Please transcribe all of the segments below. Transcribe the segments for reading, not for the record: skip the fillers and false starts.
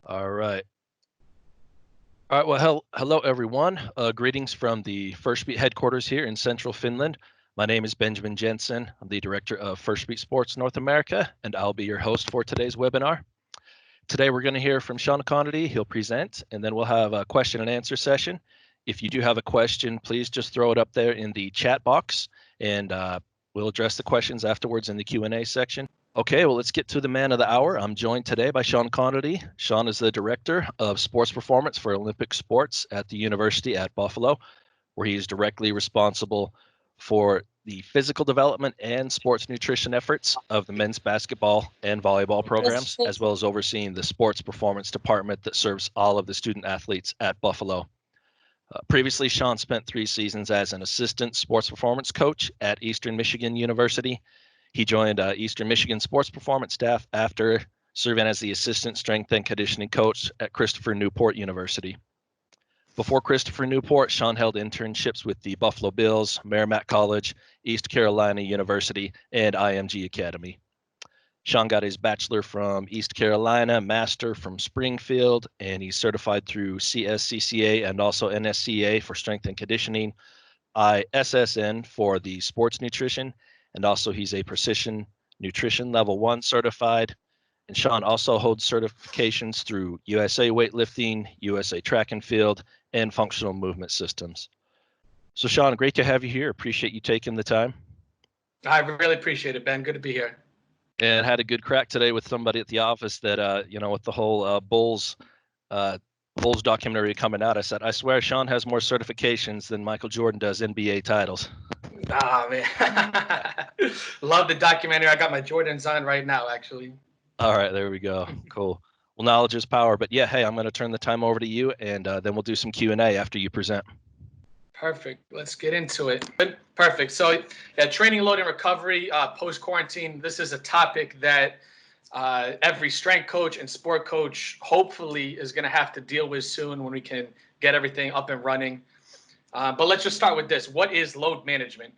All right. All right. Well, hello, everyone. Greetings from the Firstbeat headquarters here in central Finland. My name is Benjamin Jensen. I'm the director of Firstbeat Sports North America, and I'll be your host for today's webinar. Today, we're going to hear from Sean Conaty. He'll present, and then we'll have a question and answer session. If you do have a question, please just throw it up there in the chat box, and we'll address the questions afterwards in the Q&A section. Okay, well, let's get to the man of the hour. I'm joined today by Sean Conaty. Sean is the director of sports performance for Olympic sports at the University at Buffalo, where he is directly responsible for the physical development and sports nutrition efforts of the men's basketball and volleyball programs, as well as overseeing the sports performance department that serves all of the student athletes at Buffalo. Previously, Sean spent 3 seasons as an assistant sports performance coach at Eastern Michigan University. He joined Eastern Michigan sports performance staff after serving as the assistant strength and conditioning coach at Christopher Newport University. Before Christopher Newport, Sean held internships with the Buffalo Bills, Merrimack College, East Carolina University, and IMG Academy. Sean got his bachelor from East Carolina, master from Springfield, and he's certified through CSCCA and also NSCA for strength and conditioning, ISSN for the sports nutrition, and also he's a precision nutrition level 1 certified. And Sean also holds certifications through USA weightlifting, USA track and field, and functional movement systems. So Sean, great to have you here. Appreciate you taking the time. I really appreciate it, Ben. Good to be here. And had a good crack today with somebody at the office that, with the whole Bulls documentary coming out, I said, I swear Sean has more certifications than Michael Jordan does NBA titles. Ah, man. Love the documentary. I got my Jordans on right now, actually. All right, there we go. Cool. Well, knowledge is power. But yeah, hey, I'm going to turn the time over to you, and then we'll do some Q&A after you present. Perfect. Let's get into it. Perfect. So, yeah, training load and recovery post-quarantine. This is a topic that every strength coach and sport coach hopefully is going to have to deal with soon when we can get everything up and running. But let's just start with this. What is load management?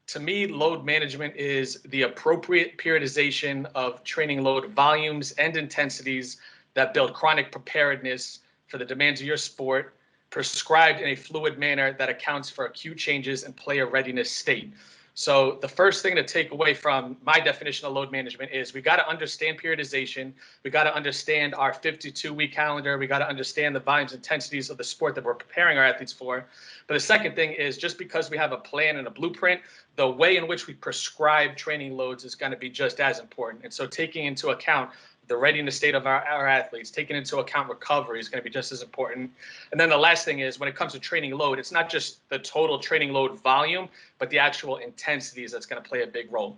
To me, load management is the appropriate periodization of training load volumes and intensities that build chronic preparedness for the demands of your sport, prescribed in a fluid manner that accounts for acute changes in player readiness state. So the first thing to take away from my definition of load management is we got to understand periodization. We got to understand our 52-week calendar. We got to understand the volumes, intensities of the sport that we're preparing our athletes for. But the second thing is just because we have a plan and a blueprint, the way in which we prescribe training loads is going to be just as important. And so taking into account the readiness state of our athletes, taking into account recovery is going to be just as important. And then the last thing is when it comes to training load, it's not just the total training load volume, but the actual intensities that's going to play a big role.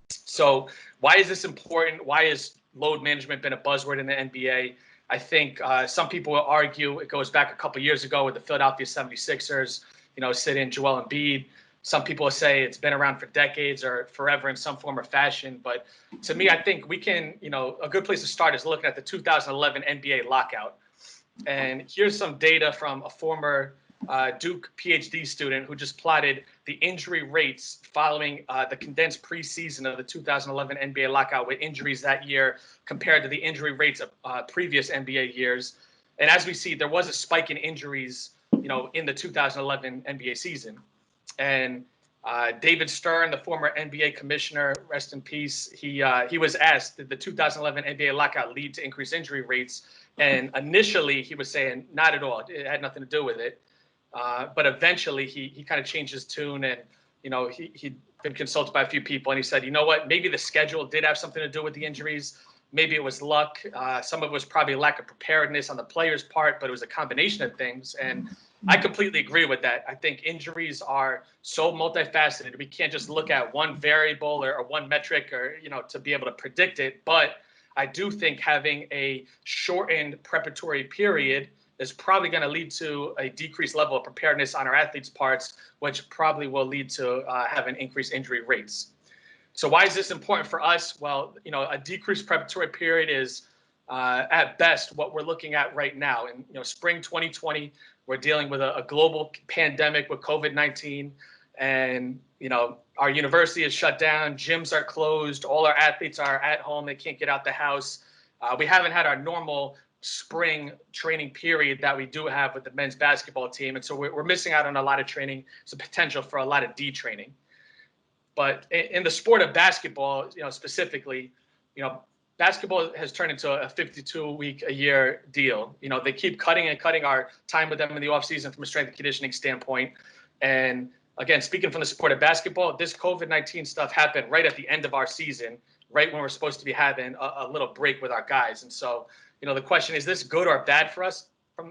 So why is this important? Why has load management been a buzzword in the NBA? I think some people will argue it goes back a couple years ago with the Philadelphia 76ers, sit in Joel Embiid. Some people say it's been around for decades or forever in some form or fashion. But to me, I think we can, a good place to start is looking at the 2011 NBA lockout. And here's some data from a former Duke PhD student who just plotted the injury rates following the condensed preseason of the 2011 NBA lockout with injuries that year compared to the injury rates of previous NBA years. And as we see, there was a spike in injuries, in the 2011 NBA season. And David Stern, the former NBA commissioner, rest in peace, he was asked, did the 2011 NBA lockout lead to increased injury rates? And initially, he was saying, not at all. It had nothing to do with it. But eventually, he kind of changed his tune, and he'd been consulted by a few people, and he said, you know what, maybe the schedule did have something to do with the injuries. Maybe it was luck. Some of it was probably lack of preparedness on the players' part, but it was a combination of things. And I completely agree with that. I think injuries are so multifaceted. We can't just look at one variable or one metric or, to be able to predict it. But I do think having a shortened preparatory period is probably going to lead to a decreased level of preparedness on our athletes' parts, which probably will lead to having increased injury rates. So why is this important for us? Well, a decreased preparatory period is at best what we're looking at right now. In spring 2020, we're dealing with a global pandemic with COVID-19, and our university is shut down, gyms are closed, all our athletes are at home, they can't get out the house. We haven't had our normal spring training period that we do have with the men's basketball team. And so we're missing out on a lot of training. It's a potential for a lot of detraining. But in the sport of basketball, specifically, basketball has turned into a 52-week-a-year deal. They keep cutting and cutting our time with them in the offseason from a strength and conditioning standpoint. And again, speaking from the sport of basketball, this COVID-19 stuff happened right at the end of our season, right when we're supposed to be having a little break with our guys. And so, the question is this good or bad for us?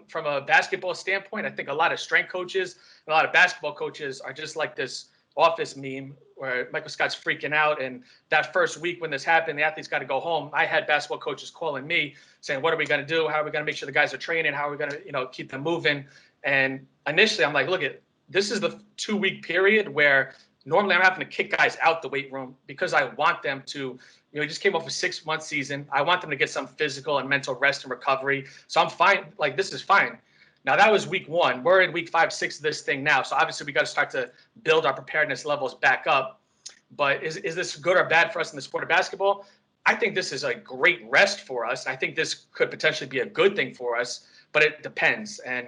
From a basketball standpoint, I think a lot of strength coaches, a lot of basketball coaches are just like this Office meme where Michael Scott's freaking out. And that first week when this happened, the athletes got to go home. I had basketball coaches calling me saying, what are we going to do? How are we going to make sure the guys are training? How are we going to, keep them moving? And initially I'm like, look, this is the 2-week period where normally I'm having to kick guys out the weight room because I want them to, he just came off a 6-month season. I want them to get some physical and mental rest and recovery. So I'm fine. Like, this is fine. Now, that was week 1. We're in week 5, 6 of this thing now. So obviously we got to start to build our preparedness levels back up. But is this good or bad for us in the sport of basketball? I think this is a great rest for us. I think this could potentially be a good thing for us, but it depends. And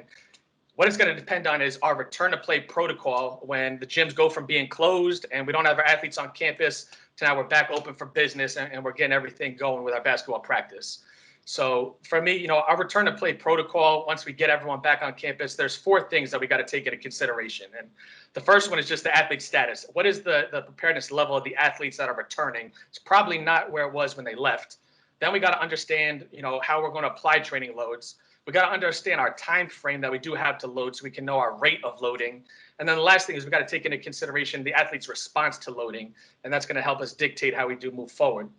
what it's going to depend on is our return to play protocol when the gyms go from being closed and we don't have our athletes on campus to now we're back open for business and we're getting everything going with our basketball practice. So for me, our return to play protocol, once we get everyone back on campus, there's 4 things that we got to take into consideration. And the first one is just the athlete status. What is the preparedness level of the athletes that are returning? It's probably not where it was when they left. Then we got to understand, how we're going to apply training loads. We got to understand our time frame that we do have to load so we can know our rate of loading. And then the last thing is we got to take into consideration the athlete's response to loading. And that's going to help us dictate how we do move forward.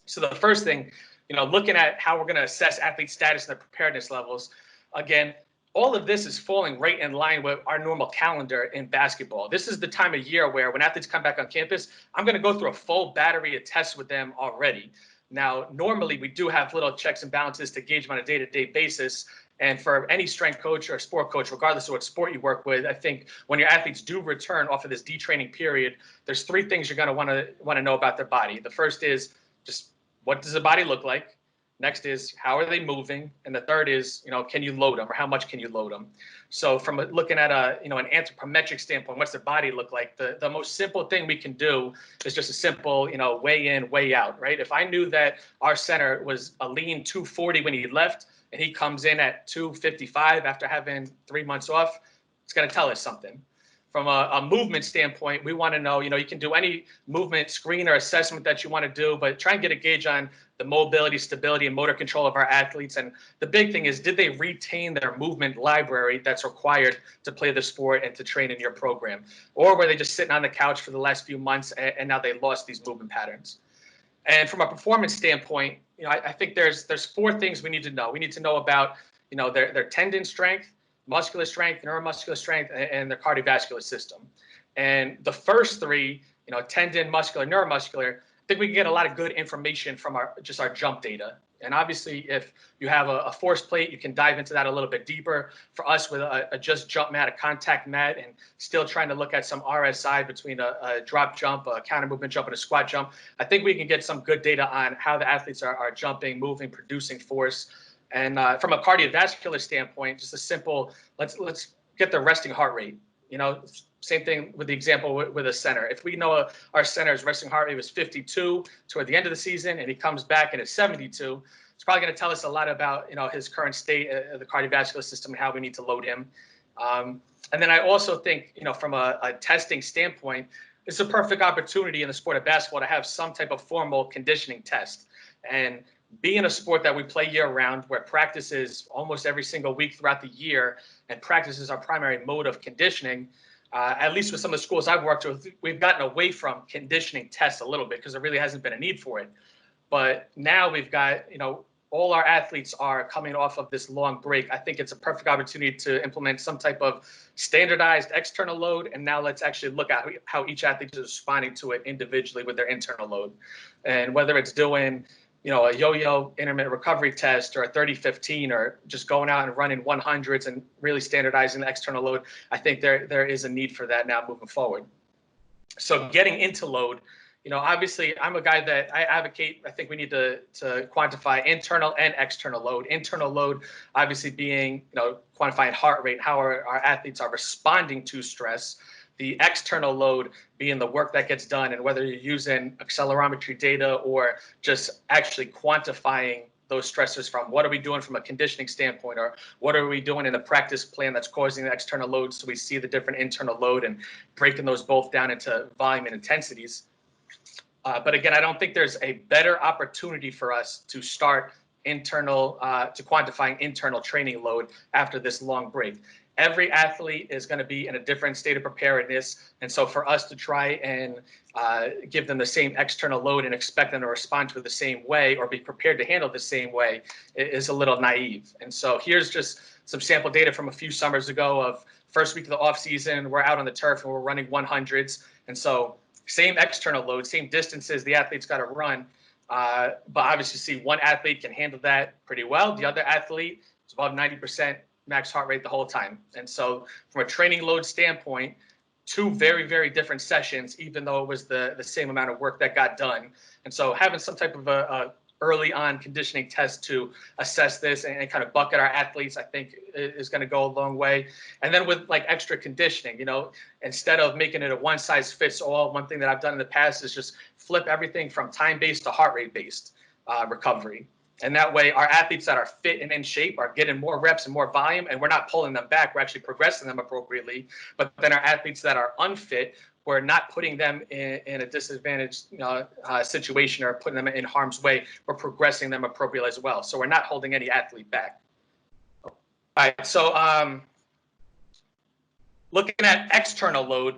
So the first thing, looking at how we're going to assess athlete status and their preparedness levels, again, all of this is falling right in line with our normal calendar in basketball. This is the time of year where when athletes come back on campus, I'm going to go through a full battery of tests with them already. Now, normally we do have little checks and balances to gauge them on a day-to-day basis. And for any strength coach or sport coach, regardless of what sport you work with, I think when your athletes do return off of this detraining period, there's 3 things you're going to want to know about their body. The first is just what does the body look like? Next is how are they moving? And the third is, can you load them or how much can you load them? So from looking at an anthropometric standpoint, what's their body look like? The most simple thing we can do is just a simple, weigh in, weigh out, right? If I knew that our center was a lean 240 when he left and he comes in at 255 after having 3 months off, it's going to tell us something. From a movement standpoint, we want to know, you can do any movement screen or assessment that you want to do, but try and get a gauge on the mobility, stability, and motor control of our athletes. And the big thing is, did they retain their movement library that's required to play the sport and to train in your program? Or were they just sitting on the couch for the last few months and now they lost these movement patterns? And from a performance standpoint, I think there's 4 things we need to know. We need to know about, their tendon strength, muscular strength, neuromuscular strength, and their cardiovascular system. And the first 3, tendon, muscular, neuromuscular, I think we can get a lot of good information from our jump data. And obviously, if you have a force plate, you can dive into that a little bit deeper. For us, with a just jump mat, a contact mat, and still trying to look at some RSI between a drop jump, a counter movement jump, and a squat jump, I think we can get some good data on how the athletes are jumping, moving, producing force. And from a cardiovascular standpoint, just a simple, let's get the resting heart rate. Same thing with the example with a center. If we know our center's resting heart rate was 52 toward the end of the season and he comes back and it's 72, it's probably going to tell us a lot about his current state of the cardiovascular system and how we need to load him. And then I also think from a testing standpoint, it's a perfect opportunity in the sport of basketball to have some type of formal conditioning test. And being a sport that we play year-round, where practice is almost every single week throughout the year, and practice is our primary mode of conditioning, at least with some of the schools I've worked with, we've gotten away from conditioning tests a little bit because there really hasn't been a need for it. But now we've got, all our athletes are coming off of this long break. I think it's a perfect opportunity to implement some type of standardized external load. And now let's actually look at how each athlete is responding to it individually with their internal load. And whether it's doing a yo-yo intermittent recovery test or a 30-15 or just going out and running 100s and really standardizing the external load, I think there is a need for that now moving forward. So getting into load, Obviously I'm a guy that I advocate, I think we need to quantify internal and external load. Internal load, obviously being, quantifying heart rate, how our athletes are responding to stress. The external load being the work that gets done, and whether you're using accelerometry data or just actually quantifying those stressors from what are we doing from a conditioning standpoint, or what are we doing in the practice plan that's causing the external load, so we see the different internal load and breaking those both down into volume and intensities. But again, I don't think there's a better opportunity for us to start to quantifying internal training load after this long break. Every athlete is going to be in a different state of preparedness. And so for us to try and give them the same external load and expect them to respond to it the same way or be prepared to handle the same way is a little naive. And so here's just some sample data from a few summers ago of first week of the off season. We're out on the turf and we're running 100s. And so same external load, same distances the athlete's got to run. But obviously see one athlete can handle that pretty well. The other athlete is above 90% max heart rate the whole time. And so from a training load standpoint, two very, very different sessions, even though it was the same amount of work that got done. And so having some type of a early on conditioning test to assess this and kind of bucket our athletes, I think is going to go a long way. And then with like extra conditioning, instead of making it a one size fits all, one thing that I've done in the past is just flip everything from time-based to heart rate-based recovery. And that way our athletes that are fit and in shape are getting more reps and more volume, and we're not pulling them back. We're actually progressing them appropriately. But then our athletes that are unfit, we're not putting them in a disadvantaged situation or putting them in harm's way. We're progressing them appropriately as well. So we're not holding any athlete back. All right, so looking at external load,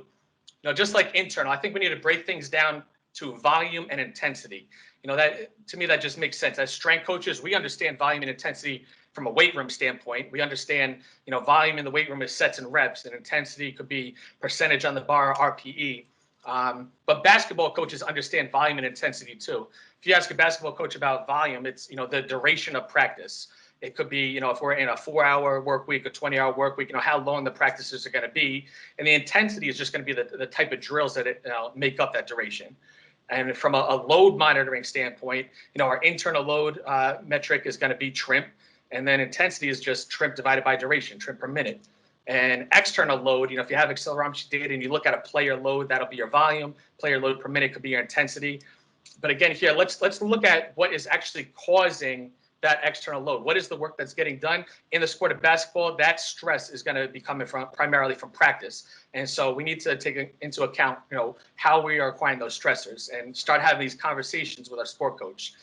just like internal, I think we need to break things down to volume and intensity. That to me, that just makes sense. As strength coaches, we understand volume and intensity from a weight room standpoint. We understand, volume in the weight room is sets and reps, and intensity could be percentage on the bar, RPE. But basketball coaches understand volume and intensity too. If you ask a basketball coach about volume, it's, the duration of practice. It could be, if we're in a 4-hour work week, a 20-hour work week, how long the practices are going to be. And the intensity is just going to be the type of drills that make up that duration. And from a load monitoring standpoint, our internal load metric is going to be TRIMP. And then intensity is just TRIMP divided by duration, TRIMP per minute. And external load, if you have accelerometry data and you look at a player load, that'll be your volume. Player load per minute could be your intensity. But again, here, let's look at what is actually causing that external load. What is the work that's getting done in the sport of basketball? That stress is going to be coming primarily from practice. And so we need to take into account, how we are acquiring those stressors and start having these conversations with our sport coach.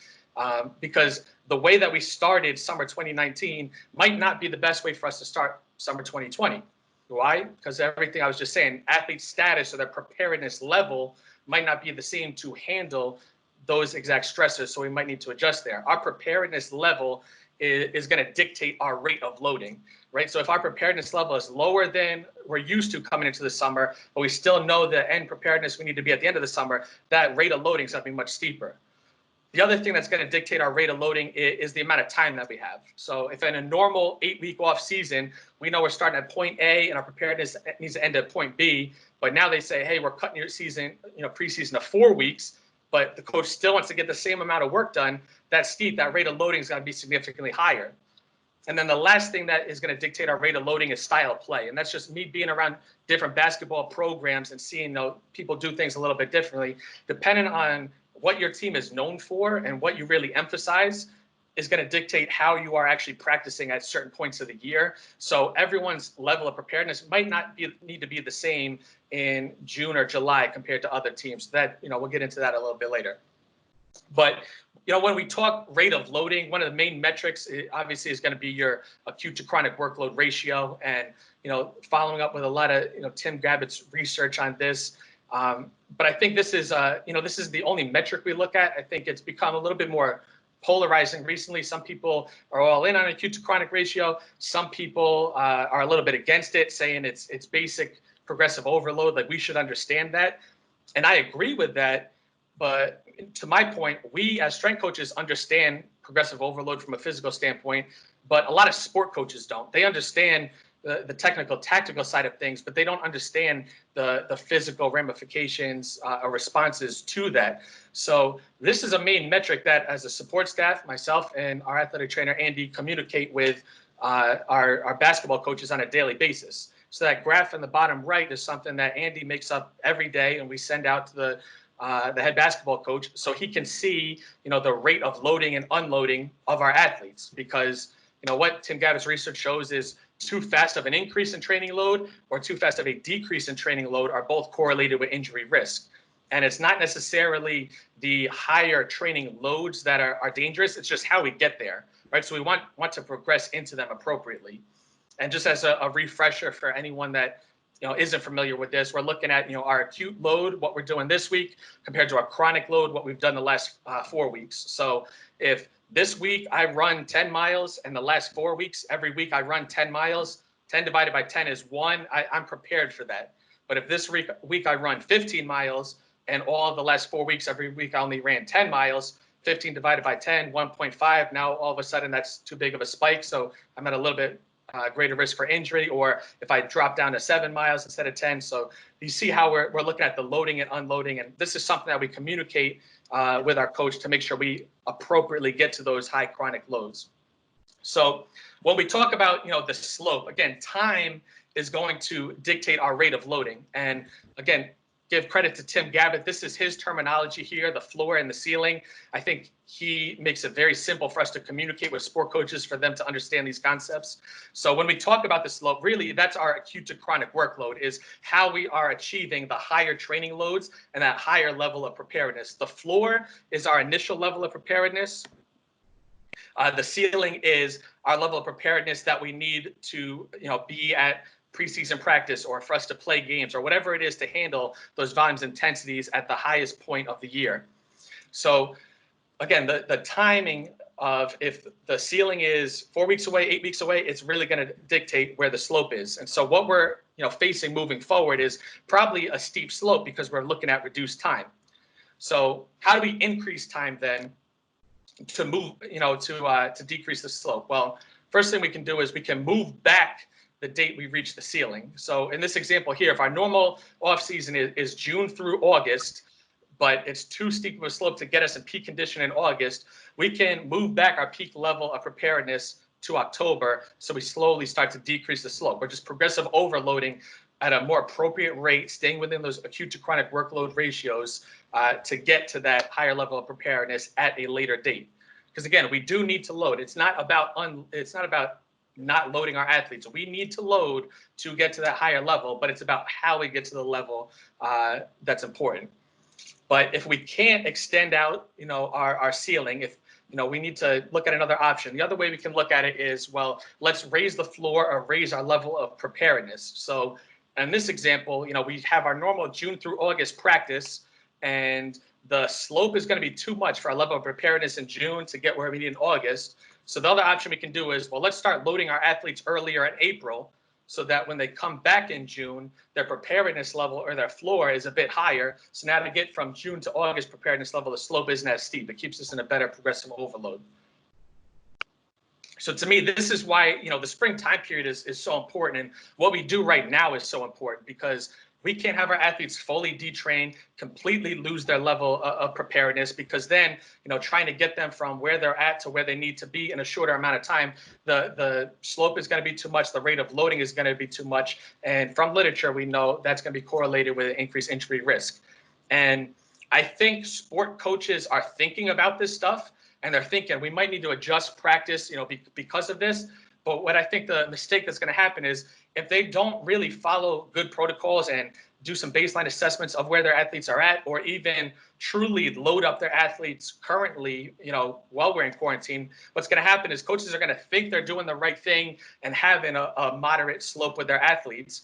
Because the way that we started summer 2019 might not be the best way for us to start summer 2020. Why? Because everything I was just saying, athlete status or their preparedness level might not be the same to handle those exact stressors, so we might need to adjust there. Our preparedness level is going to dictate our rate of loading, right? So if our preparedness level is lower than we're used to coming into the summer, but we still know the end preparedness we need to be at the end of the summer, that rate of loading is going to be much steeper. The other thing that's going to dictate our rate of loading is the amount of time that we have. So if in a normal 8-week off season, we know we're starting at point A and our preparedness needs to end at point B, but now they say, hey, we're cutting your season, preseason to 4 weeks, but the coach still wants to get the same amount of work done, that rate of loading is going to be significantly higher. And then the last thing that is going to dictate our rate of loading is style of play. And that's just me being around different basketball programs and seeing people do things a little bit differently. Depending on what your team is known for and what you really emphasize is going to dictate how you are actually practicing at certain points of the year. So everyone's level of preparedness might not need to be the same in June or July compared to other teams. That, we'll get into that a little bit later. But, when we talk rate of loading, one of the main metrics obviously is going to be your acute to chronic workload ratio. And, following up with a lot of, Tim Gabbitt's research on this. But I think this is the only metric we look at. I think it's become a little bit more polarizing recently. Some people are all in on acute to chronic ratio. Some people are a little bit against it, saying it's basic progressive overload. Like, we should understand that. And I agree with that. But to my point, we as strength coaches understand progressive overload from a physical standpoint, but a lot of sport coaches don't. They understand the technical, tactical side of things, but they don't understand the physical ramifications or responses to that. So this is a main metric that, as a support staff, myself and our athletic trainer Andy communicate with our basketball coaches on a daily basis. So that graph in the bottom right is something that Andy makes up every day, and we send out to the head basketball coach so he can see, the rate of loading and unloading of our athletes. Because, what Tim Gavitt's research shows is too fast of an increase in training load or too fast of a decrease in training load are both correlated with injury risk. And it's not necessarily the higher training loads that are dangerous. It's just how we get there, right? So we want to progress into them appropriately. And just as a refresher for anyone that isn't familiar with this, we're looking at our acute load, what we're doing this week, compared to our chronic load, what we've done the last 4 weeks. So if this week I run 10 miles, and the last 4 weeks, every week I run 10 miles, 10 divided by 10 is 1, I'm prepared for that. But if this week I run 15 miles, and all of the last 4 weeks, every week I only ran 10 miles, 15 divided by 10, 1.5. Now all of a sudden that's too big of a spike. So I'm at a little bit greater risk for injury, or if I drop down to 7 miles instead of 10. So you see how we're looking at the loading and unloading. And this is something that we communicate with our coach to make sure we appropriately get to those high chronic loads. So when we talk about, the slope, again, time is going to dictate our rate of loading. And again, give credit to Tim Gavitt. This is his terminology here, the floor and the ceiling. I think he makes it very simple for us to communicate with sport coaches for them to understand these concepts. So when we talk about the slope, really that's our acute to chronic workload, is how we are achieving the higher training loads and that higher level of preparedness. The floor is our initial level of preparedness. The ceiling is our level of preparedness that we need to be at preseason practice, or for us to play games, or whatever it is to handle those volumes intensities at the highest point of the year. So again, the timing of, if the ceiling is 4 weeks away, 8 weeks away, it's really going to dictate where the slope is. And so what we're facing moving forward is probably a steep slope, because we're looking at reduced time. So how do we increase time then to move, to decrease the slope? Well, first thing we can do is we can move back the date we reach the ceiling. So in this example here, if our normal off season is June through August, but it's too steep of a slope to get us in peak condition in August, we can move back our peak level of preparedness to October. So we slowly start to decrease the slope. We're just progressive overloading at a more appropriate rate, staying within those acute to chronic workload ratios to get to that higher level of preparedness at a later date. Because again, we do need to load. It's not about not loading our athletes. We need to load to get to that higher level, but it's about how we get to the level that's important. But if we can't extend out, our ceiling, if we need to look at another option. The other way we can look at it is, well, let's raise the floor or raise our level of preparedness. So in this example, we have our normal June through August practice, and the slope is going to be too much for our level of preparedness in June to get where we need in August. So the other option we can do is, well, let's start loading our athletes earlier in April, so that when they come back in June, their preparedness level or their floor is a bit higher. So now to get from June to August preparedness level, the slope isn't as steep. It keeps us in a better progressive overload. So to me, this is why, the spring time period is so important. And what we do right now is so important, because we can't have our athletes fully detrain, completely lose their level of preparedness, because then, trying to get them from where they're at to where they need to be in a shorter amount of time, the slope is going to be too much, the rate of loading is going to be too much. And from literature, we know that's going to be correlated with increased injury risk. And I think sport coaches are thinking about this stuff, and they're thinking we might need to adjust practice, because of this. But what I think the mistake that's going to happen is, if they don't really follow good protocols and do some baseline assessments of where their athletes are at, or even truly load up their athletes currently, while we're in quarantine, what's going to happen is coaches are going to think they're doing the right thing and having a moderate slope with their athletes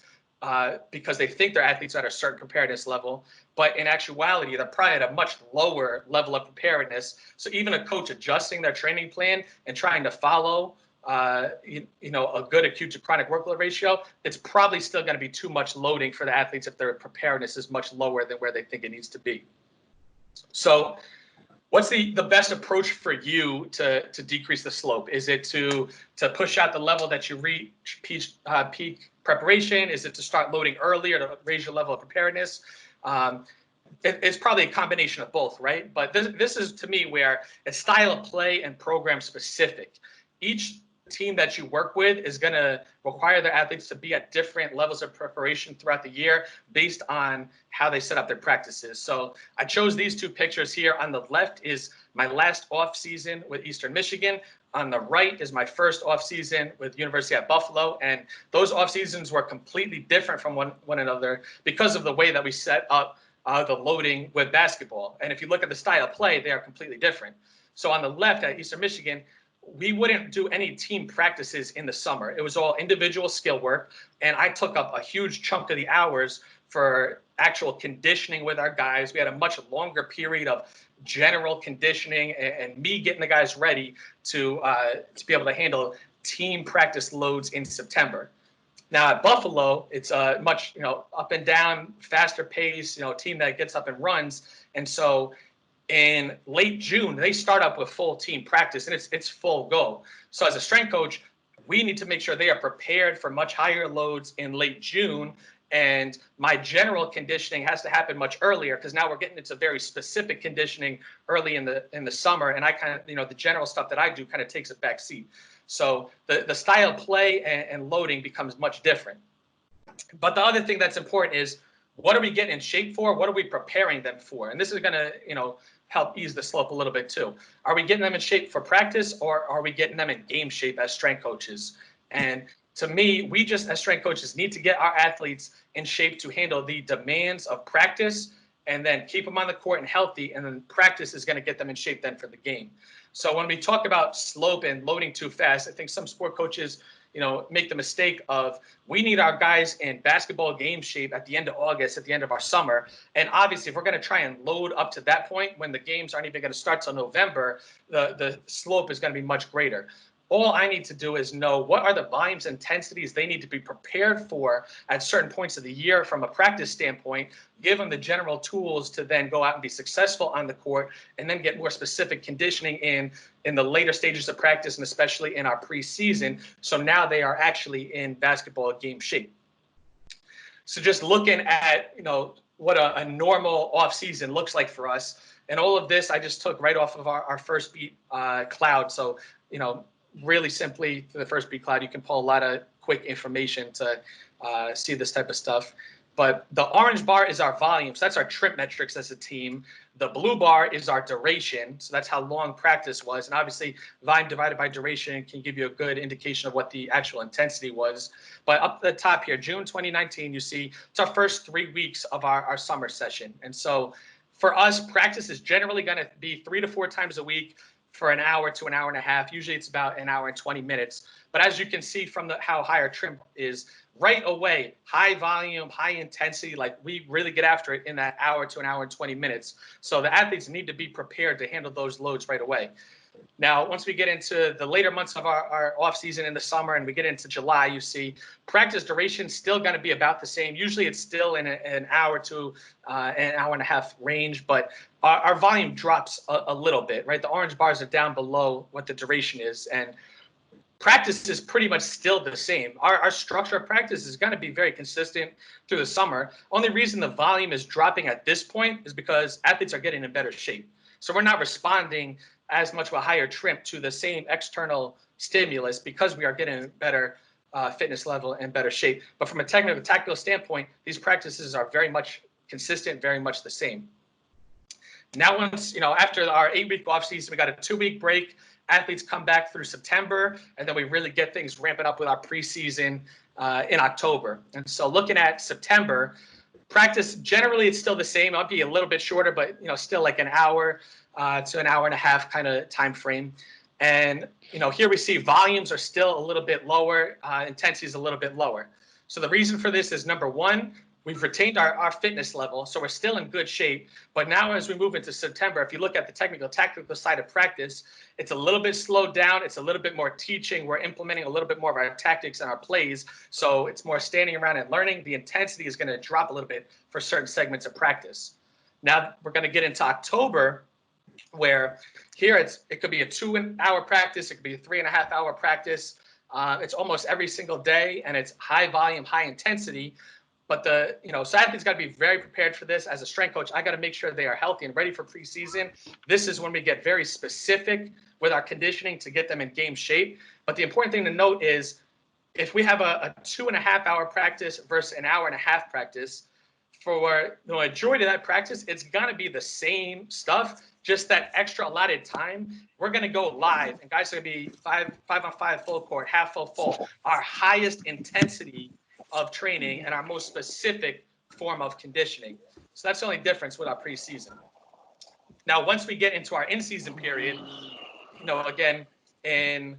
because they think their athletes are at a certain preparedness level. But in actuality, they're probably at a much lower level of preparedness. So even a coach adjusting their training plan and trying to follow a good acute to chronic workload ratio, it's probably still going to be too much loading for the athletes if their preparedness is much lower than where they think it needs to be. So What's the best approach for you to decrease the slope? Is it to push out the level that you reach peak preparation? Is it to start loading earlier to raise your level of preparedness? It's probably a combination of both, right? But this is, to me, where it's style of play and program specific. Each team that you work with is going to require their athletes to be at different levels of preparation throughout the year based on how they set up their practices. So I chose these two pictures here. On the left is my last off season with Eastern Michigan. On the right is my first off season with University at Buffalo. And those off seasons were completely different from one another because of the way that we set up the loading with basketball. And if you look at the style of play, they are completely different. So on the left at Eastern Michigan, we wouldn't do any team practices in the summer. It was all individual skill work. And I took up a huge chunk of the hours for actual conditioning with our guys. We had a much longer period of general conditioning and me getting the guys ready to be able to handle team practice loads in September. Now at Buffalo, it's a much, up and down, faster pace, team that gets up and runs. And so in late June, they start up with full team practice, and it's full go. So as a strength coach, we need to make sure they are prepared for much higher loads in late June. And my general conditioning has to happen much earlier because now we're getting into very specific conditioning early in the summer. And I kind of, the general stuff that I do kind of takes a back seat. So the style of play and loading becomes much different. But the other thing that's important is, what are we getting in shape for? What are we preparing them for? And this is going to, help ease the slope a little bit too. Are we getting them in shape for practice, or are we getting them in game shape as strength coaches? And to me, we just as strength coaches need to get our athletes in shape to handle the demands of practice and then keep them on the court and healthy. And then practice is going to get them in shape then for the game. So when we talk about slope and loading too fast, I think some sport coaches, make the mistake of, we need our guys in basketball game shape at the end of August, at the end of our summer. And obviously, if we're going to try and load up to that point when the games aren't even going to start till November, the slope is going to be much greater. All I need to do is know what are the volumes, intensities they need to be prepared for at certain points of the year from a practice standpoint, give them the general tools to then go out and be successful on the court, and then get more specific conditioning in the later stages of practice, and especially in our preseason. So now they are actually in basketball game shape. So just looking at, what a normal off season looks like for us. And all of this I just took right off of our Firstbeat cloud. So, really simply, to the Firstbeat cloud, you can pull a lot of quick information to see this type of stuff. But the orange bar is our volume. So that's our trip metrics as a team. The blue bar is our duration. So that's how long practice was. And obviously, volume divided by duration can give you a good indication of what the actual intensity was. But up at the top here, June 2019, you see it's our first 3 weeks of our summer session. And so for us, practice is generally going to be 3 to 4 times a week for an hour to an hour and a half. Usually it's about an hour and 20 minutes. But as you can see from how high our trim is, right away, high volume, high intensity, like we really get after it in that hour to an hour and 20 minutes. So the athletes need to be prepared to handle those loads right away. Now, once we get into the later months of our off season in the summer and we get into July, you see practice duration still going to be about the same. Usually it's still in an hour to an hour and a half range, but our volume drops a little bit, right? The orange bars are down below what the duration is, and practice is pretty much still the same. Our structure of practice is going to be very consistent through the summer. Only reason the volume is dropping at this point is because athletes are getting in better shape. So we're not responding as much of a higher trim to the same external stimulus because we are getting better fitness level and better shape. But from a technical, tactical standpoint, these practices are very much consistent, very much the same. Now, once, after our 8-week off season, we got a 2-week break. Athletes come back through September, and then we really get things ramping up with our preseason in October. And so looking at September, practice, generally it's still the same. I'll be a little bit shorter, but still like an hour to an hour and a half kind of time frame. And here we see volumes are still a little bit lower, intensity is a little bit lower. So the reason for this is, number one, we've retained our fitness level, so we're still in good shape. But now as we move into September, if you look at the technical, tactical side of practice, it's a little bit slowed down. It's a little bit more teaching. We're implementing a little bit more of our tactics and our plays. So it's more standing around and learning. The intensity is going to drop a little bit for certain segments of practice. Now we're going to get into October. where here it could be a 2-hour practice, it could be a 3.5-hour practice. It's almost every single day, and it's high volume, high intensity. But so athletes got to be very prepared for this. As a strength coach, I got to make sure they are healthy and ready for preseason. This is when we get very specific with our conditioning to get them in game shape. But the important thing to note is if we have a 2.5-hour practice versus an 1.5-hour practice, for the majority of that practice, it's going to be the same stuff, just that extra allotted time. We're going to go live, and guys are going to be 5-on-5 full court, half full, our highest intensity of training and our most specific form of conditioning. So that's the only difference with our preseason. Now, once we get into our in-season period, again, in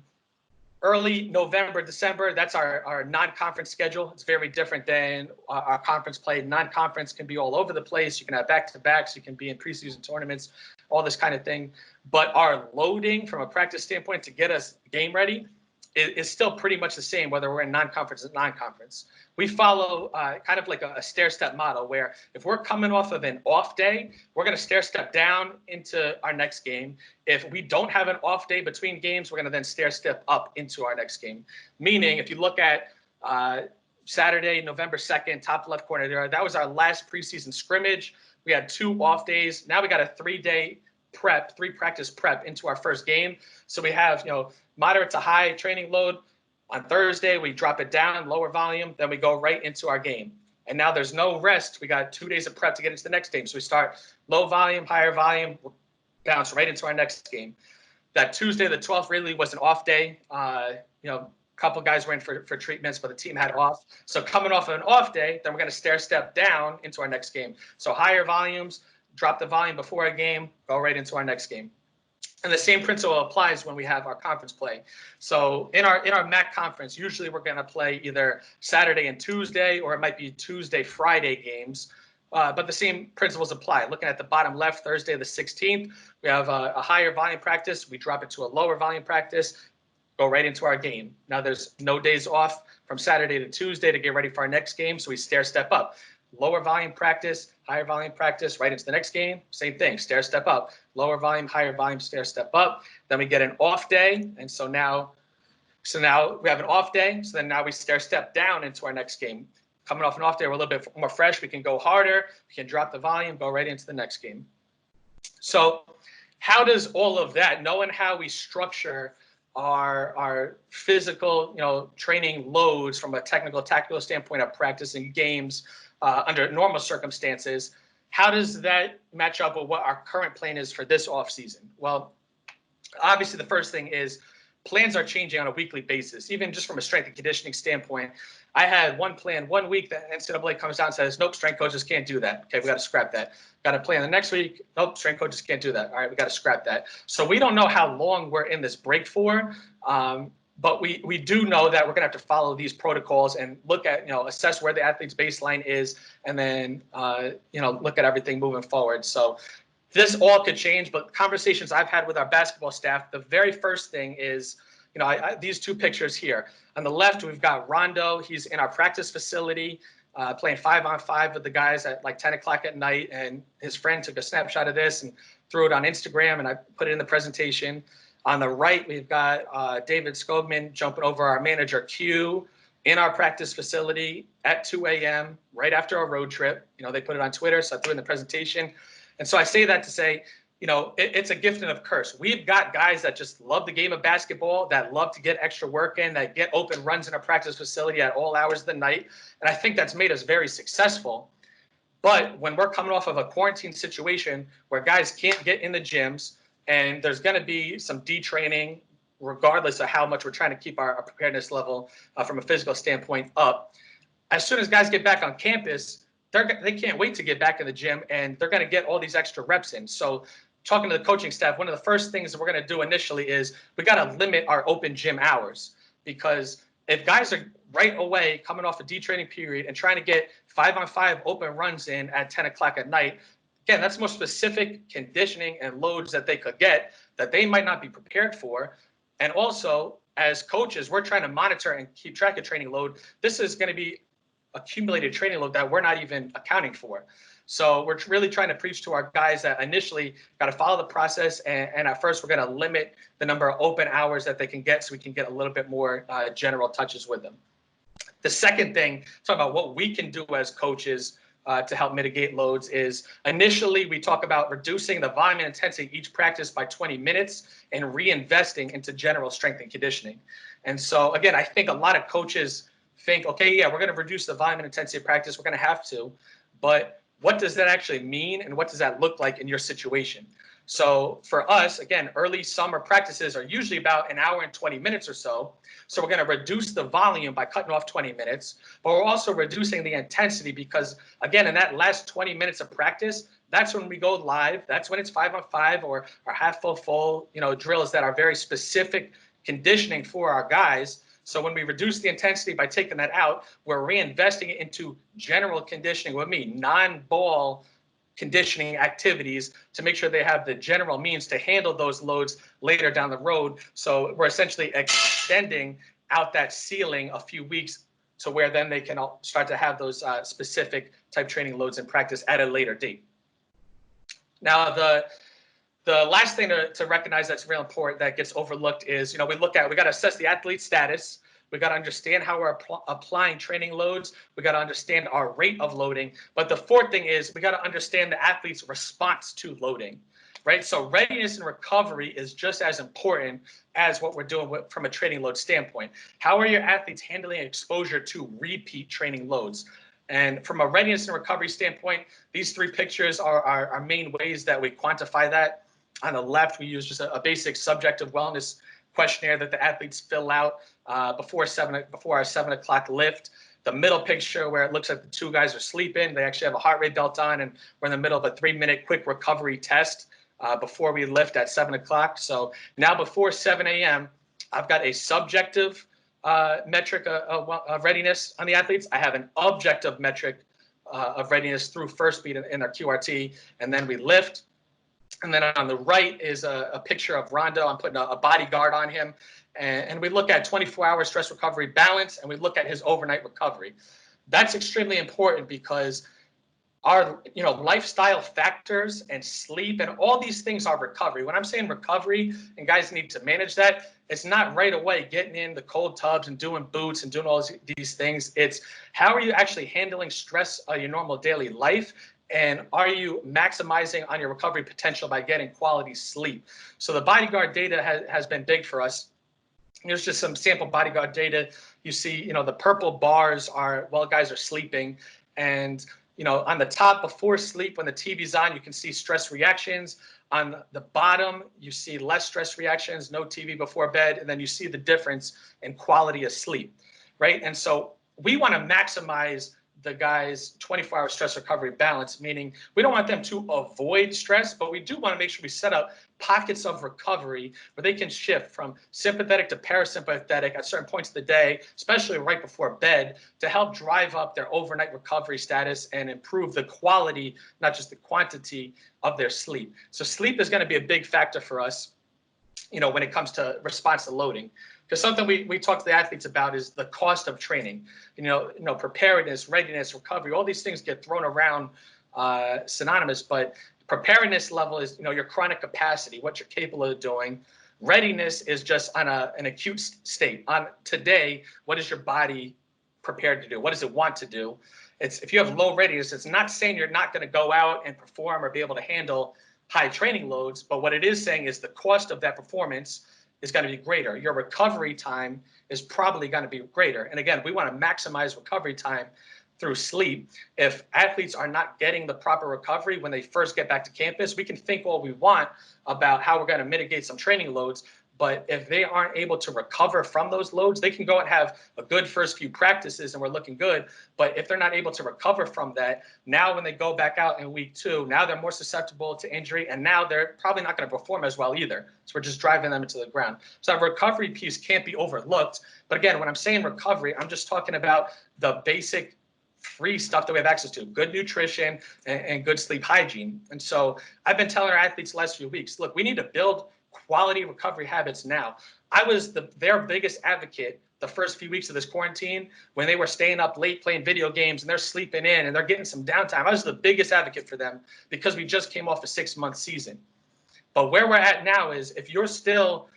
early November, December, that's our non-conference schedule. It's very different than our conference play. Non-conference can be all over the place. You can have back-to-backs. You can be in preseason tournaments, all this kind of thing. But our loading from a practice standpoint to get us game ready is still pretty much the same, whether we're in non-conference or non-conference. We follow kind of like a stair-step model where if we're coming off of an off day, we're going to stair-step down into our next game. If we don't have an off day between games, we're going to then stair-step up into our next game. Meaning, if you look at Saturday, November 2nd, top left corner there, that was our last preseason scrimmage. We had 2 off days. Now we got a 3-day prep, 3-practice prep into our first game. So we have, moderate to high training load. On Thursday, we drop it down, lower volume, then we go right into our game. And now there's no rest. We got 2 days of prep to get into the next game. So we start low volume, higher volume, bounce right into our next game. That Tuesday, the 12th, really was an off day. A couple guys were in for treatments, but the team had off. So coming off of an off day, then we're going to stair-step down into our next game. So higher volumes, drop the volume before a game, go right into our next game. And the same principle applies when we have our conference play. So in our MAC conference, usually we're going to play either Saturday and Tuesday, or it might be Tuesday, Friday games. But the same principles apply. Looking at the bottom left, Thursday the 16th, we have a higher volume practice. We drop it to a lower volume practice, go right into our game. Now there's no days off from Saturday to Tuesday to get ready for our next game, so we stair-step up. Lower volume practice, higher volume practice, right into the next game. Same thing, stair-step up. Lower volume, higher volume, stair-step up. Then we get an off day, and so now we have an off day. So then now we stair-step down into our next game. Coming off an off day, we're a little bit more fresh. We can go harder. We can drop the volume, go right into the next game. So how does all of that, knowing how we structure our physical, training loads from a tactical standpoint of practicing games under normal circumstances, how does that match up with what our current plan is for this offseason? Well, obviously the first thing is plans are changing on a weekly basis, even just from a strength and conditioning standpoint. I had one plan one week that NCAA comes out and says, nope, strength coaches can't do that. Okay, we got to scrap that. Got a plan the next week. Nope, strength coaches can't do that. All right, we got to scrap that. So we don't know how long we're in this break for. But we do know that we're going to have to follow these protocols and look at, assess where the athlete's baseline is, and then, look at everything moving forward. So this all could change, but conversations I've had with our basketball staff, the very first thing is, these 2 pictures here. On the left, we've got Rondo. He's in our practice facility, playing 5-on-5 with the guys at like 10 o'clock at night. And his friend took a snapshot of this and threw it on Instagram, and I put it in the presentation. On the right, we've got David Skogman jumping over our manager Q in our practice facility at 2 a.m. right after our road trip. They put it on Twitter, so I threw it in the presentation. And so I say that to say, it's a gift and a curse. We've got guys that just love the game of basketball, that love to get extra work in, that get open runs in our practice facility at all hours of the night. And I think that's made us very successful. But when we're coming off of a quarantine situation where guys can't get in the gyms, and there's going to be some detraining, regardless of how much we're trying to keep our preparedness level from a physical standpoint up. As soon as guys get back on campus, they can't wait to get back in the gym, and they're going to get all these extra reps in. So talking to the coaching staff, one of the first things that we're going to do initially is we got to limit our open gym hours, because if guys are right away coming off a detraining period and trying to get 5-on-5 open runs in at 10 o'clock at night, again, that's more specific conditioning and loads that they could get that they might not be prepared for. And also, as coaches, we're trying to monitor and keep track of training load. This is going to be accumulated training load that we're not even accounting for. So we're really trying to preach to our guys that initially got to follow the process. And at first, we're going to limit the number of open hours that they can get so we can get a little bit more general touches with them. The second thing, talk about what we can do as coaches to help mitigate loads is initially we talk about reducing the volume and intensity each practice by 20 minutes and reinvesting into general strength and conditioning. And so again, I think a lot of coaches think, okay, yeah, we're going to reduce the volume and intensity of practice. We're going to have to, but what does that actually mean? And what does that look like in your situation? So for us, again, early summer practices are usually about an hour and 20 minutes or so. So we're going to reduce the volume by cutting off 20 minutes, but we're also reducing the intensity because, again, in that last 20 minutes of practice, that's when we go live. That's when it's 5-on-5 or half full, drills that are very specific conditioning for our guys. So when we reduce the intensity by taking that out, we're reinvesting it into general conditioning with me, non-ball conditioning activities to make sure they have the general means to handle those loads later down the road. So we're essentially extending out that ceiling a few weeks to where then they can start to have those specific type training loads in practice at a later date. Now, the last thing to recognize that's real important that gets overlooked is, we got to assess the athlete's status. We got to understand how we're applying training loads. We got to understand our rate of loading. But the fourth thing is we got to understand the athlete's response to loading, right? So readiness and recovery is just as important as what we're doing from a training load standpoint. How are your athletes handling exposure to repeat training loads? And from a readiness and recovery standpoint, these three pictures are our main ways that we quantify that. On the left, we use just a basic subjective wellness questionnaire that the athletes fill out before our 7 o'clock lift. The middle picture where it looks like the two guys are sleeping, they actually have a heart rate belt on, and we're in the middle of a 3-minute quick recovery test before we lift at 7 o'clock. So now before 7 a.m., I've got a subjective metric of readiness on the athletes. I have an objective metric of readiness through Firstbeat in our QRT, and then we lift. And then on the right is a picture of Rondo. I'm putting a bodyguard on him. And we look at 24-hour stress recovery balance, and we look at his overnight recovery. That's extremely important because our lifestyle factors and sleep and all these things are recovery. When I'm saying recovery and guys need to manage that, it's not right away getting in the cold tubs and doing boots and doing all these things. It's how are you actually handling stress of your normal daily life? And are you maximizing on your recovery potential by getting quality sleep? So the bodyguard data has been big for us. Here's just some sample bodyguard data. You see, the purple bars are while guys are sleeping. And, on the top before sleep, when the TV's on, you can see stress reactions. On the bottom, you see less stress reactions, no TV before bed. And then you see the difference in quality of sleep, right? And so we want to maximize the guys' 24-hour stress recovery balance, meaning we don't want them to avoid stress, but we do want to make sure we set up pockets of recovery where they can shift from sympathetic to parasympathetic at certain points of the day, especially right before bed, to help drive up their overnight recovery status and improve the quality, not just the quantity of their sleep. So sleep is going to be a big factor for us, when it comes to response to loading. Because something we talk to the athletes about is the cost of training. Preparedness, readiness, recovery, all these things get thrown around synonymous, but preparedness level is, your chronic capacity, what you're capable of doing. Readiness is just on an acute state. On today, what is your body prepared to do? What does it want to do? If you have low readiness, it's not saying you're not going to go out and perform or be able to handle high training loads, but what it is saying is the cost of that performance is going to be greater. Your recovery time is probably going to be greater. And again, we want to maximize recovery time through sleep. If athletes are not getting the proper recovery when they first get back to campus, we can think all we want about how we're going to mitigate some training loads. But if they aren't able to recover from those loads, they can go and have a good first few practices and we're looking good. But if they're not able to recover from that, now when they go back out in week 2, now they're more susceptible to injury. And now they're probably not going to perform as well either. So we're just driving them into the ground. So that recovery piece can't be overlooked. But again, when I'm saying recovery, I'm just talking about the basic free stuff that we have access to, good nutrition and good sleep hygiene. And so I've been telling our athletes the last few weeks, look, we need to build quality recovery habits now. I was their biggest advocate the first few weeks of this quarantine when they were staying up late playing video games and they're sleeping in and they're getting some downtime. I was the biggest advocate for them because we just came off a 6-month season. But where we're at now is if you're still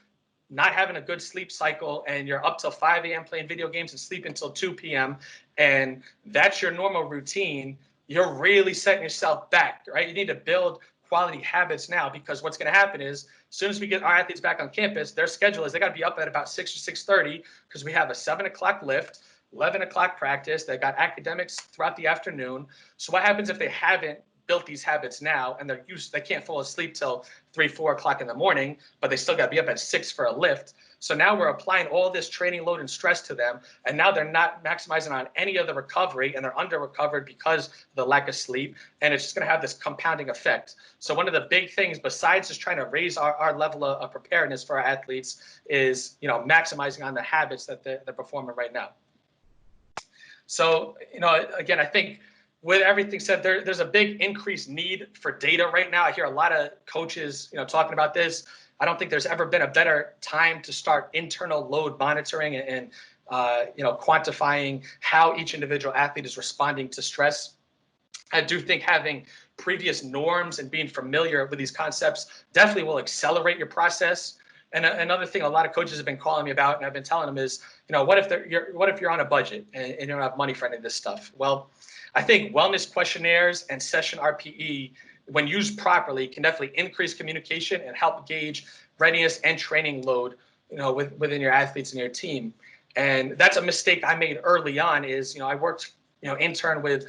not having a good sleep cycle and you're up till 5 a.m. playing video games and sleep until 2 p.m. and that's your normal routine, you're really setting yourself back, right? You need to build quality habits now, because what's going to happen is as soon as we get our athletes back on campus, their schedule is they got to be up at about 6 or 6:30 because we have a 7 o'clock lift, 11 o'clock practice. They got academics throughout the afternoon. So what happens if they haven't built these habits now and they can't fall asleep till 3, 4 o'clock in the morning, but they still got to be up at 6 for a lift. So now we're applying all this training load and stress to them, and now they're not maximizing on any of the recovery, and they're under recovered because of the lack of sleep, and it's just going to have this compounding effect. So one of the big things, besides just trying to raise our level of preparedness for our athletes, is maximizing on the habits that they're performing right now. So again, I think with everything said, there's a big increased need for data right now. I hear a lot of coaches talking about this. I don't think there's ever been a better time to start internal load monitoring and quantifying how each individual athlete is responding to stress. I do think having previous norms and being familiar with these concepts definitely will accelerate your process. And another thing a lot of coaches have been calling me about, and I've been telling them is, what if you're on a budget and you don't have money for any of this stuff? Well, I think wellness questionnaires and session RPE, when used properly, can definitely increase communication and help gauge readiness and training load, within your athletes and your team. And that's a mistake I made early on. Is I worked, intern with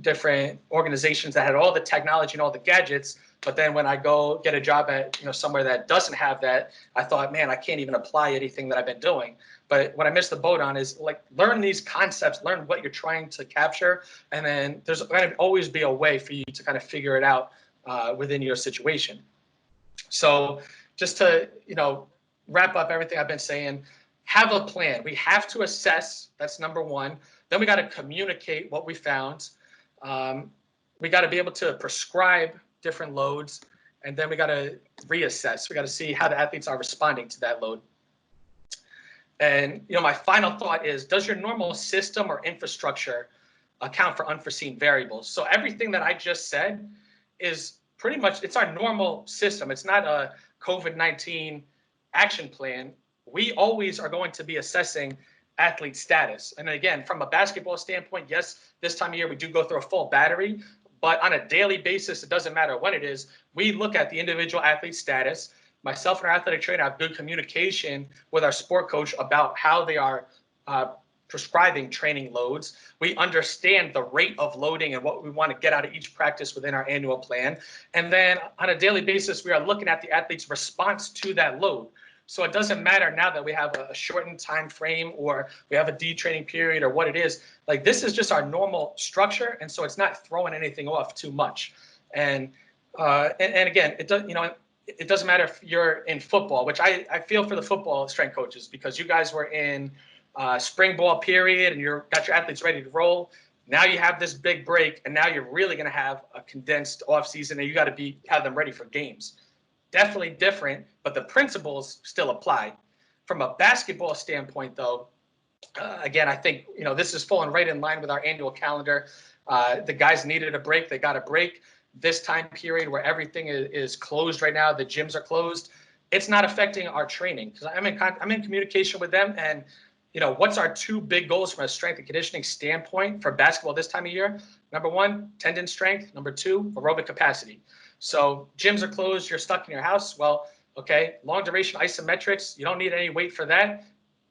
different organizations that had all the technology and all the gadgets. But then when I go get a job at somewhere that doesn't have that, I thought, man, I can't even apply anything that I've been doing. But what I missed the boat on is learn these concepts, learn what you're trying to capture, and then there's going to always be a way for you to kind of figure it out within your situation. So just to wrap up everything I've been saying, have a plan. We have to assess. That's number one. Then we got to communicate what we found. We got to be able to prescribe different loads, and then we got to reassess. We got to see how the athletes are responding to that load. And my final thought is, does your normal system or infrastructure account for unforeseen variables? So everything that I just said is pretty much, it's our normal system. It's not a COVID-19 action plan. We always are going to be assessing athlete status. And again, from a basketball standpoint, yes, this time of year we do go through a full battery, but on a daily basis, it doesn't matter when it is, we look at the individual athlete status. Myself and our athletic trainer have good communication with our sport coach about how they are prescribing training loads. We understand the rate of loading and what we want to get out of each practice within our annual plan. And then on a daily basis, we are looking at the athlete's response to that load. So it doesn't matter now that we have a shortened time frame or we have a detraining period or what it is. This is just our normal structure, and so it's not throwing anything off too much. And again, it does it doesn't matter if you're in football, which I feel for the football strength coaches, because you guys were in spring ball period and got your athletes ready to roll. Now you have this big break, and now you're really going to have a condensed off season, and you got to have them ready for games. Definitely different, but the principles still apply. From a basketball standpoint, though, again, I think this is falling right in line with our annual calendar. The guys needed a break; they got a break. This time period where everything is closed right now, the gyms are closed, it's not affecting our training, because I'm in communication with them. And what's our two big goals from a strength and conditioning standpoint for basketball this time of year? Number one, tendon strength. Number two, aerobic capacity. So gyms are closed, you're stuck in your house. Well, okay, long duration isometrics, you don't need any weight for that.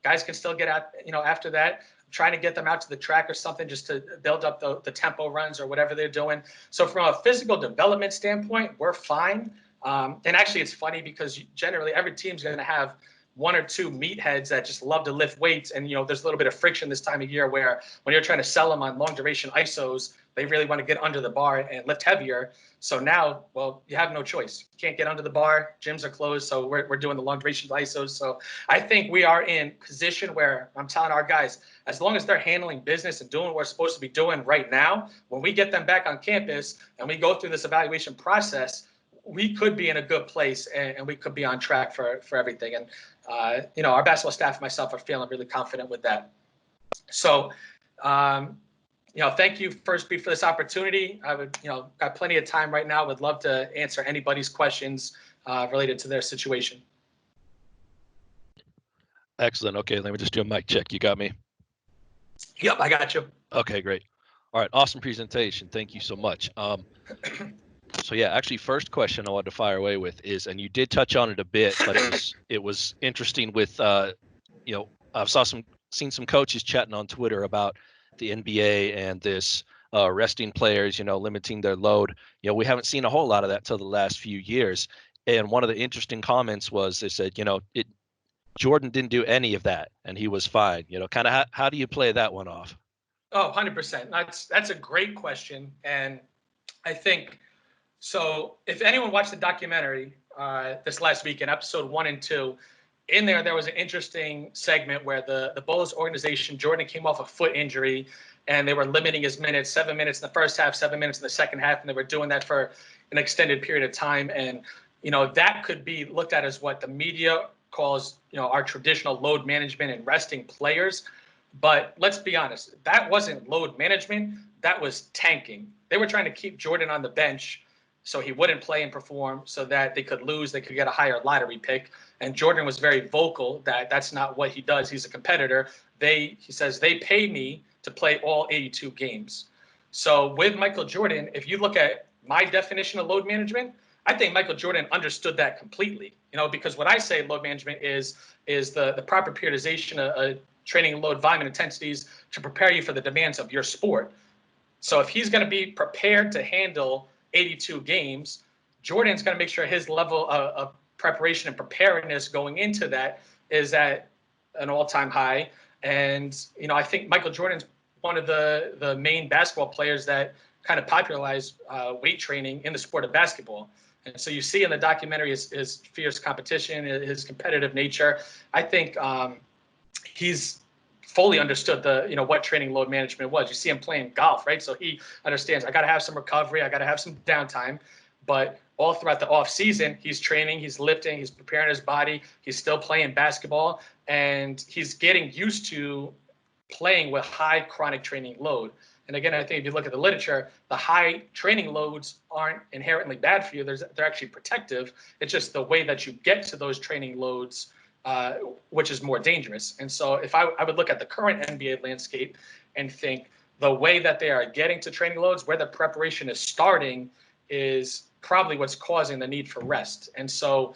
Guys can still get out, after that. Trying to get them out to the track or something just to build up the tempo runs or whatever they're doing. So from a physical development standpoint, we're fine. And actually, it's funny because generally every team's going to have one or two meatheads that just love to lift weights. And, there's a little bit of friction this time of year where when you're trying to sell them on long duration ISOs, they really want to get under the bar and lift heavier. So now, well, you have no choice. You can't get under the bar. Gyms are closed. So we're doing the long duration ISOs. So I think we are in position where I'm telling our guys, as long as they're handling business and doing what we're supposed to be doing right now, when we get them back on campus and we go through this evaluation process, we could be in a good place, and we could be on track for everything. And our basketball staff and myself are feeling really confident with that. So, thank you, Firstbeat, for this opportunity. I would, got plenty of time right now. Would love to answer anybody's questions related to their situation. Excellent. Okay, let me just do a mic check. You got me? Yep, I got you. Okay, great. All right, awesome presentation. Thank you so much. So yeah, actually, first question I wanted to fire away with is, and you did touch on it a bit, but it was interesting with, I've seen some coaches chatting on Twitter about the NBA and this resting players, limiting their load. We haven't seen a whole lot of that till the last few years. And one of the interesting comments was they said, Jordan didn't do any of that and he was fine. Kind of how do you play that one off? Oh, 100%. That's a great question. And I think, so if anyone watched the documentary this last week in episode 1 and 2, in there was an interesting segment where the Bulls organization, Jordan came off a foot injury and they were limiting his minutes, 7 minutes in the first half, 7 minutes in the second half. And they were doing that for an extended period of time. And, that could be looked at as what the media calls, our traditional load management and resting players. But let's be honest, that wasn't load management. That was tanking. They were trying to keep Jordan on the bench so he wouldn't play and perform, so that they could lose, they could get a higher lottery pick. And Jordan was very vocal that that's not what he does. He's a competitor. He says, they pay me to play all 82 games. So with Michael Jordan, if you look at my definition of load management, I think Michael Jordan understood that completely, because what I say load management is the proper periodization of training load, volume, and intensities to prepare you for the demands of your sport. So if he's going to be prepared to handle 82 games, Jordan's going to make sure his level of preparation and preparedness going into that is at an all-time high. And, I think Michael Jordan's one of the main basketball players that kind of popularized weight training in the sport of basketball. And so you see in the documentary his fierce competition, his competitive nature. I think he's fully understood what training load management was. You see him playing golf, right? So he understands I got to have some recovery, I got to have some downtime. But all throughout the off season, he's training, he's lifting, he's preparing his body, he's still playing basketball, and he's getting used to playing with high chronic training load. And again, I think if you look at the literature, the high training loads aren't inherently bad for you. They're actually protective. It's just the way that you get to those training loads, which is more dangerous. And so if I would look at the current NBA landscape and think the way that they are getting to training loads, where the preparation is starting, is probably what's causing the need for rest. And so,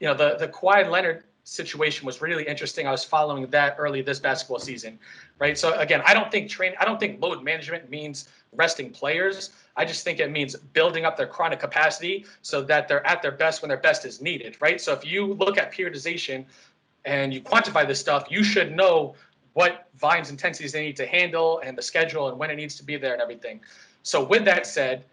the Kawhi Leonard situation was really interesting. I was following that early this basketball season, right? So again, I don't think load management means resting players. I just think it means building up their chronic capacity so that they're at their best when their best is needed, right? So if you look at periodization and you quantify this stuff, you should know what volumes, intensities they need to handle and the schedule and when it needs to be there and everything. So with that said,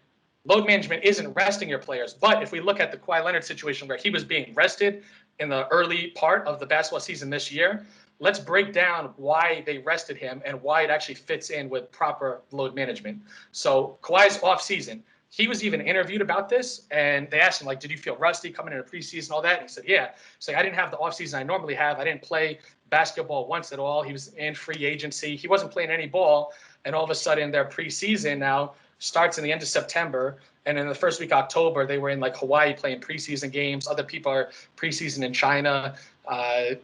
load management isn't resting your players. But if we look at the Kawhi Leonard situation where he was being rested in the early part of the basketball season this year, let's break down why they rested him and why it actually fits in with proper load management. So Kawhi's off season, he was even interviewed about this, and they asked him, like, did you feel rusty coming into preseason, all that? And he said, yeah. So I didn't have the offseason I normally have. I didn't play basketball once at all. He was in free agency. He wasn't playing any ball. And all of a sudden, their preseason now starts in the end of September. And in the first week of October, they were in like Hawaii playing preseason games. Other people are preseason in China,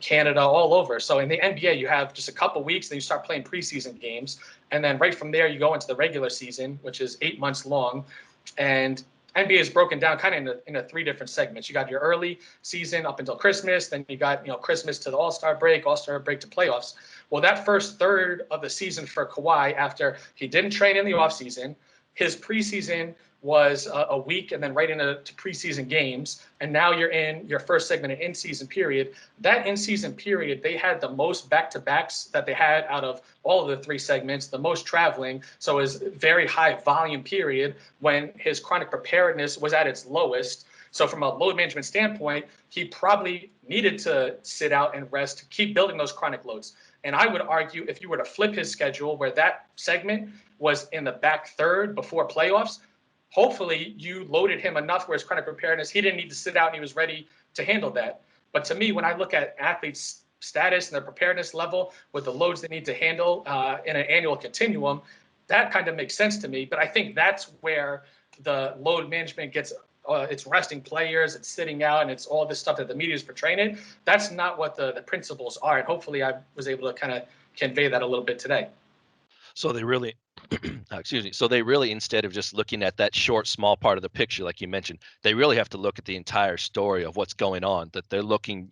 Canada, all over. So in the NBA, you have just a couple weeks, then you start playing preseason games. And then right from there, you go into the regular season, which is 8 months long. And NBA is broken down kind of into 3 different segments. You got your early season up until Christmas. Then you got, Christmas to the All-Star break to playoffs. Well, that first third of the season for Kawhi, after he didn't train in the offseason, his preseason was a week and then right into preseason games. And now you're in your first segment of in-season period. That in-season period, they had the most back-to-backs that they had out of all of the 3 segments, the most traveling. So it was a very high volume period when his chronic preparedness was at its lowest. So from a load management standpoint, he probably needed to sit out and rest to keep building those chronic loads. And I would argue if you were to flip his schedule where that segment was in the back third before playoffs, hopefully you loaded him enough where his chronic preparedness, he didn't need to sit out and he was ready to handle that. But to me, when I look at athletes' status and their preparedness level with the loads they need to handle in an annual continuum, that kind of makes sense to me. But I think that's where the load management gets it's resting players, it's sitting out, and it's all this stuff that the media is portraying it. That's not what the principles are. And hopefully I was able to kind of convey that a little bit today. So they really, excuse me. So they really, instead of just looking at that short, small part of the picture, like you mentioned, they really have to look at the entire story of what's going on. That they're looking,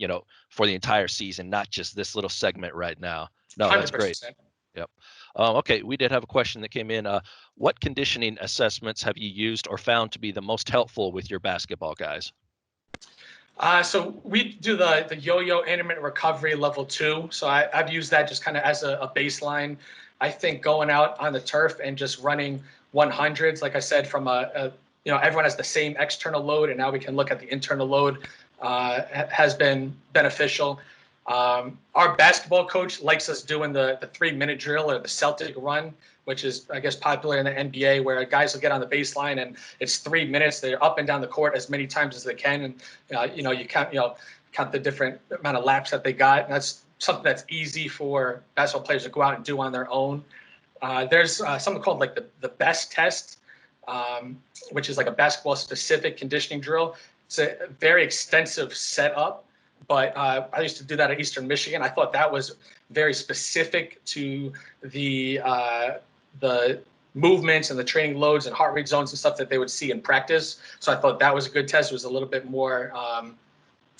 for the entire season, not just this little segment right now. No, that's great. 100%. Yep. Okay, we did have a question that came in. What conditioning assessments have you used or found to be the most helpful with your basketball guys? So we do the yo-yo intermittent recovery level 2. So I've used that just kind of as a baseline. I think going out on the turf and just running 100s, like I said, from everyone has the same external load, and now we can look at the internal load, has been beneficial. Our basketball coach likes us doing the 3-minute drill or the Celtic run, which is, I guess, popular in the NBA, where guys will get on the baseline and it's 3 minutes. They're up and down the court as many times as they can, and you count the different amount of laps that they got. And that's something that's easy for basketball players to go out and do on their own. There's something called like the best test, which is like a basketball specific conditioning drill. It's a very extensive setup, but I used to do that at Eastern Michigan. I thought that was very specific to the movements and the training loads and heart rate zones and stuff that they would see in practice. So I thought that was a good test. It was a little bit more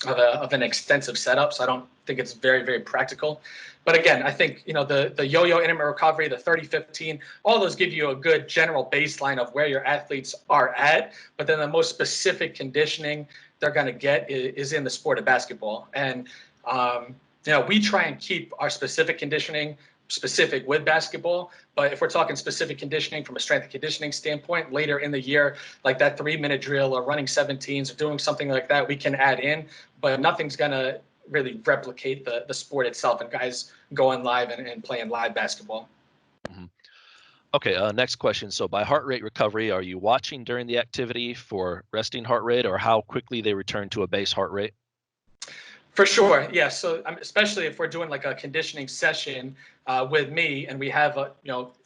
of an extensive setup, so I don't think it's very, very practical. But again, I think the yo-yo intermittent recovery, the 30-15, all those give you a good general baseline of where your athletes are at. But then the most specific conditioning they're going to get is in the sport of basketball. And we try and keep our specific conditioning specific with basketball. But if we're talking specific conditioning from a strength and conditioning standpoint later in the year, like that 3-minute drill or running 17s or doing something like that, we can add in, but nothing's going to really replicate the sport itself and guys going live and playing live basketball. Mhm. Okay, next question. So by heart rate recovery, are you watching during the activity for resting heart rate, or how quickly they return to a base heart rate? For sure, yeah. So especially if we're doing like a conditioning session with me, and we have a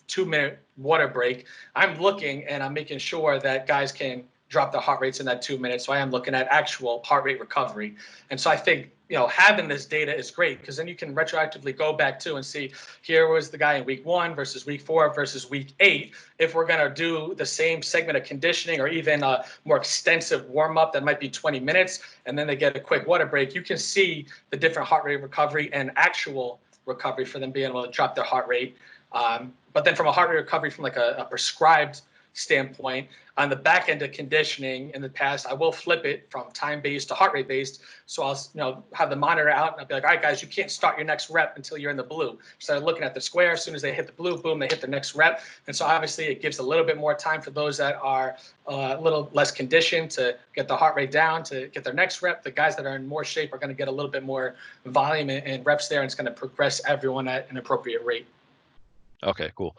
2-minute water break, I'm looking and I'm making sure that guys can drop their heart rates in that 2 minutes. So I am looking at actual heart rate recovery, and so I think having this data is great, because then you can retroactively go back to and see, here was the guy in week 1 versus week 4 versus week 8. If we're going to do the same segment of conditioning or even a more extensive warm up that might be 20 minutes, and then they get a quick water break, you can see the different heart rate recovery and actual recovery for them being able to drop their heart rate. But then from a heart rate recovery from like a prescribed standpoint, on the back end of conditioning in the past, I will flip it from time-based to heart rate-based. So I'll have the monitor out and I'll be like, all right, guys, you can't start your next rep until you're in the blue. So looking at the square, as soon as they hit the blue, boom, they hit the next rep. And so obviously it gives a little bit more time for those that are a little less conditioned to get the heart rate down, to get their next rep. The guys that are in more shape are going to get a little bit more volume and reps there, and it's going to progress everyone at an appropriate rate. Okay, cool.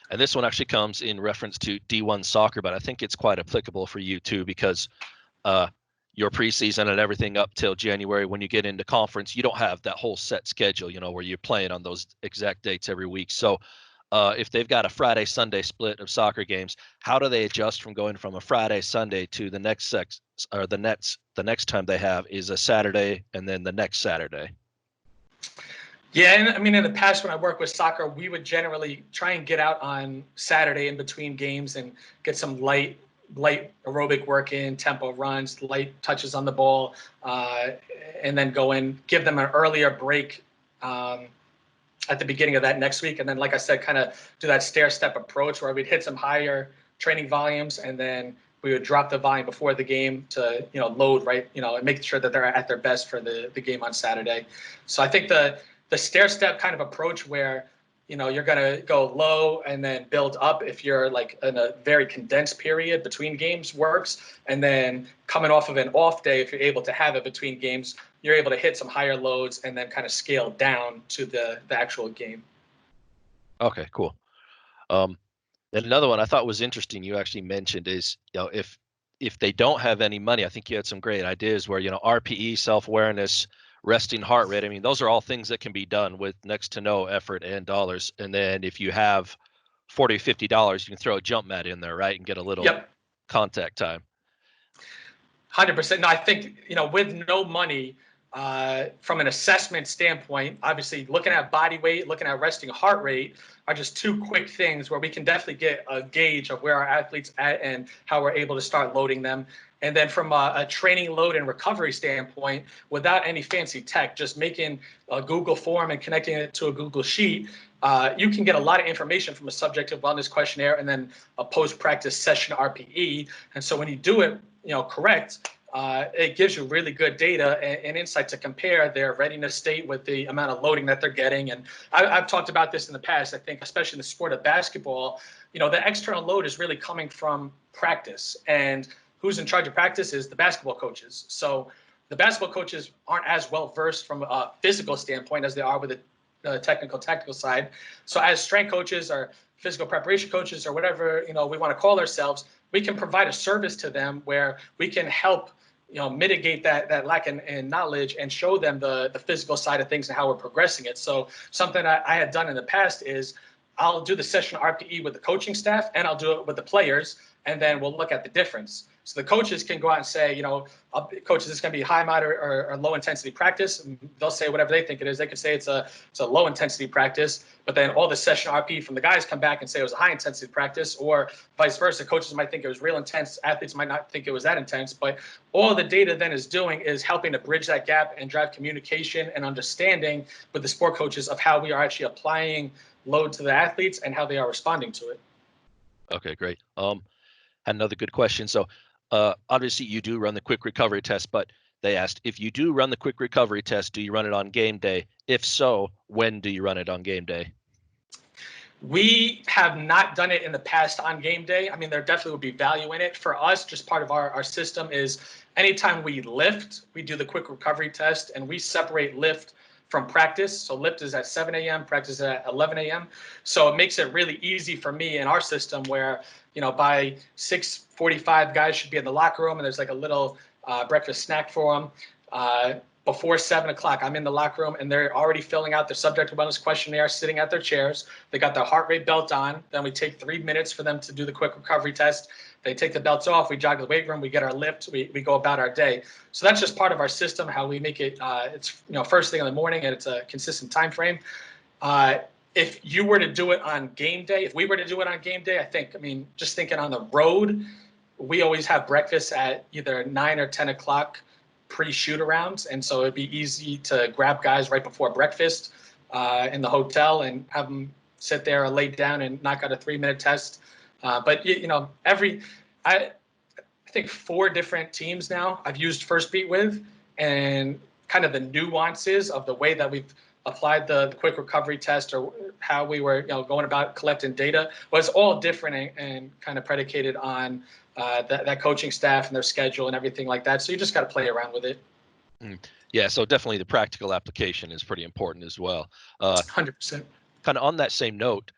And this one actually comes in reference to D1 soccer, but I think it's quite applicable for you too, because your preseason and everything up till January, when you get into conference, you don't have that whole set schedule, where you're playing on those exact dates every week. So if they've got a Friday, Sunday split of soccer games, how do they adjust from going from a Friday, Sunday to the next the next time they have is a Saturday and then the next Saturday? Yeah, and I mean, in the past when I worked with soccer, we would generally try and get out on Saturday in between games and get some light aerobic work in, tempo runs, light touches on the ball, and then go in, give them an earlier break at the beginning of that next week. And then, like I said, kind of do that stair-step approach where we'd hit some higher training volumes, and then we would drop the volume before the game to, load, right, and make sure that they're at their best for the game on Saturday. So I think the stair-step kind of approach where, you're going to go low and then build up if you're like in a very condensed period between games works. And then coming off of an off day, if you're able to have it between games, you're able to hit some higher loads and then kind of scale down to the actual game. Okay, cool. And another one I thought was interesting you actually mentioned is, if they don't have any money, I think you had some great ideas where, RPE, self-awareness, resting heart rate. I mean, those are all things that can be done with next to no effort and dollars. And then if you have 40, $50, you can throw a jump mat in there, right? And get a little Yep. contact time. 100%. No, I think, with no money, from an assessment standpoint, obviously looking at body weight, looking at resting heart rate are just two quick things where we can definitely get a gauge of where our athletes at and how we're able to start loading them. And then from a training load and recovery standpoint, without any fancy tech, just making a Google form and connecting it to a Google Sheet, you can get a lot of information from a subjective wellness questionnaire and then a post-practice session RPE. And so when you do it, correct, it gives you really good data and insight to compare their readiness state with the amount of loading that they're getting. And I've talked about this in the past. I think, especially in the sport of basketball, the external load is really coming from practice. And who's in charge of practice is the basketball coaches. So the basketball coaches aren't as well versed from a physical standpoint as they are with the technical tactical side. So as strength coaches or physical preparation coaches or whatever we want to call ourselves, we can provide a service to them where we can help mitigate that lack in knowledge and show them the physical side of things and how we're progressing it. So something I had done in the past is I'll do the session RPE with the coaching staff and I'll do it with the players, and then we'll look at the difference. So the coaches can go out and say, coaches, this is going to be high, moderate, or low intensity practice. And they'll say whatever they think it is. They could say it's a low intensity practice, but then all the session RP from the guys come back and say it was a high intensity practice, or vice versa. Coaches might think it was real intense. Athletes might not think it was that intense, but all the data then is doing is helping to bridge that gap and drive communication and understanding with the sport coaches of how we are actually applying load to the athletes and how they are responding to it. Okay, great. Had another good question. So obviously you do run the quick recovery test, but they asked, if you do run the quick recovery test, do you run it on game day? If so, when do you run it on game day? We have not done it in the past on game day. I mean, there definitely would be value in it. For us, just part of our system is anytime we lift, we do the quick recovery test, and we separate lift from practice. So lift is at 7 a.m., practice is at 11 a.m. So it makes it really easy for me in our system where, by 6:45, guys should be in the locker room and there's like a little breakfast snack for them. Before 7 o'clock, I'm in the locker room and they're already filling out their subjective wellness questionnaire, sitting at their chairs. They got their heart rate belt on. Then we take 3 minutes for them to do the quick recovery test. They take the belts off. We jog to the weight room. We get our lift. We go about our day. So that's just part of our system, how we make it. It's first thing in the morning and it's a consistent time frame. If you were to do it on game day, if we were to do it on game day, just thinking on the road, we always have breakfast at either 9 or 10 o'clock pre-shoot arounds. And so it'd be easy to grab guys right before breakfast in the hotel and have them sit there or lay down and knock out a 3-minute test. But I think 4 different teams now I've used Firstbeat with, and kind of the nuances of the way that we've applied the quick recovery test or how we were going about collecting data was all different and kind of predicated on that coaching staff and their schedule and everything like that. So you just got to play around with it. Yeah, so definitely the practical application is pretty important as well. 100%. Kind of on that same note,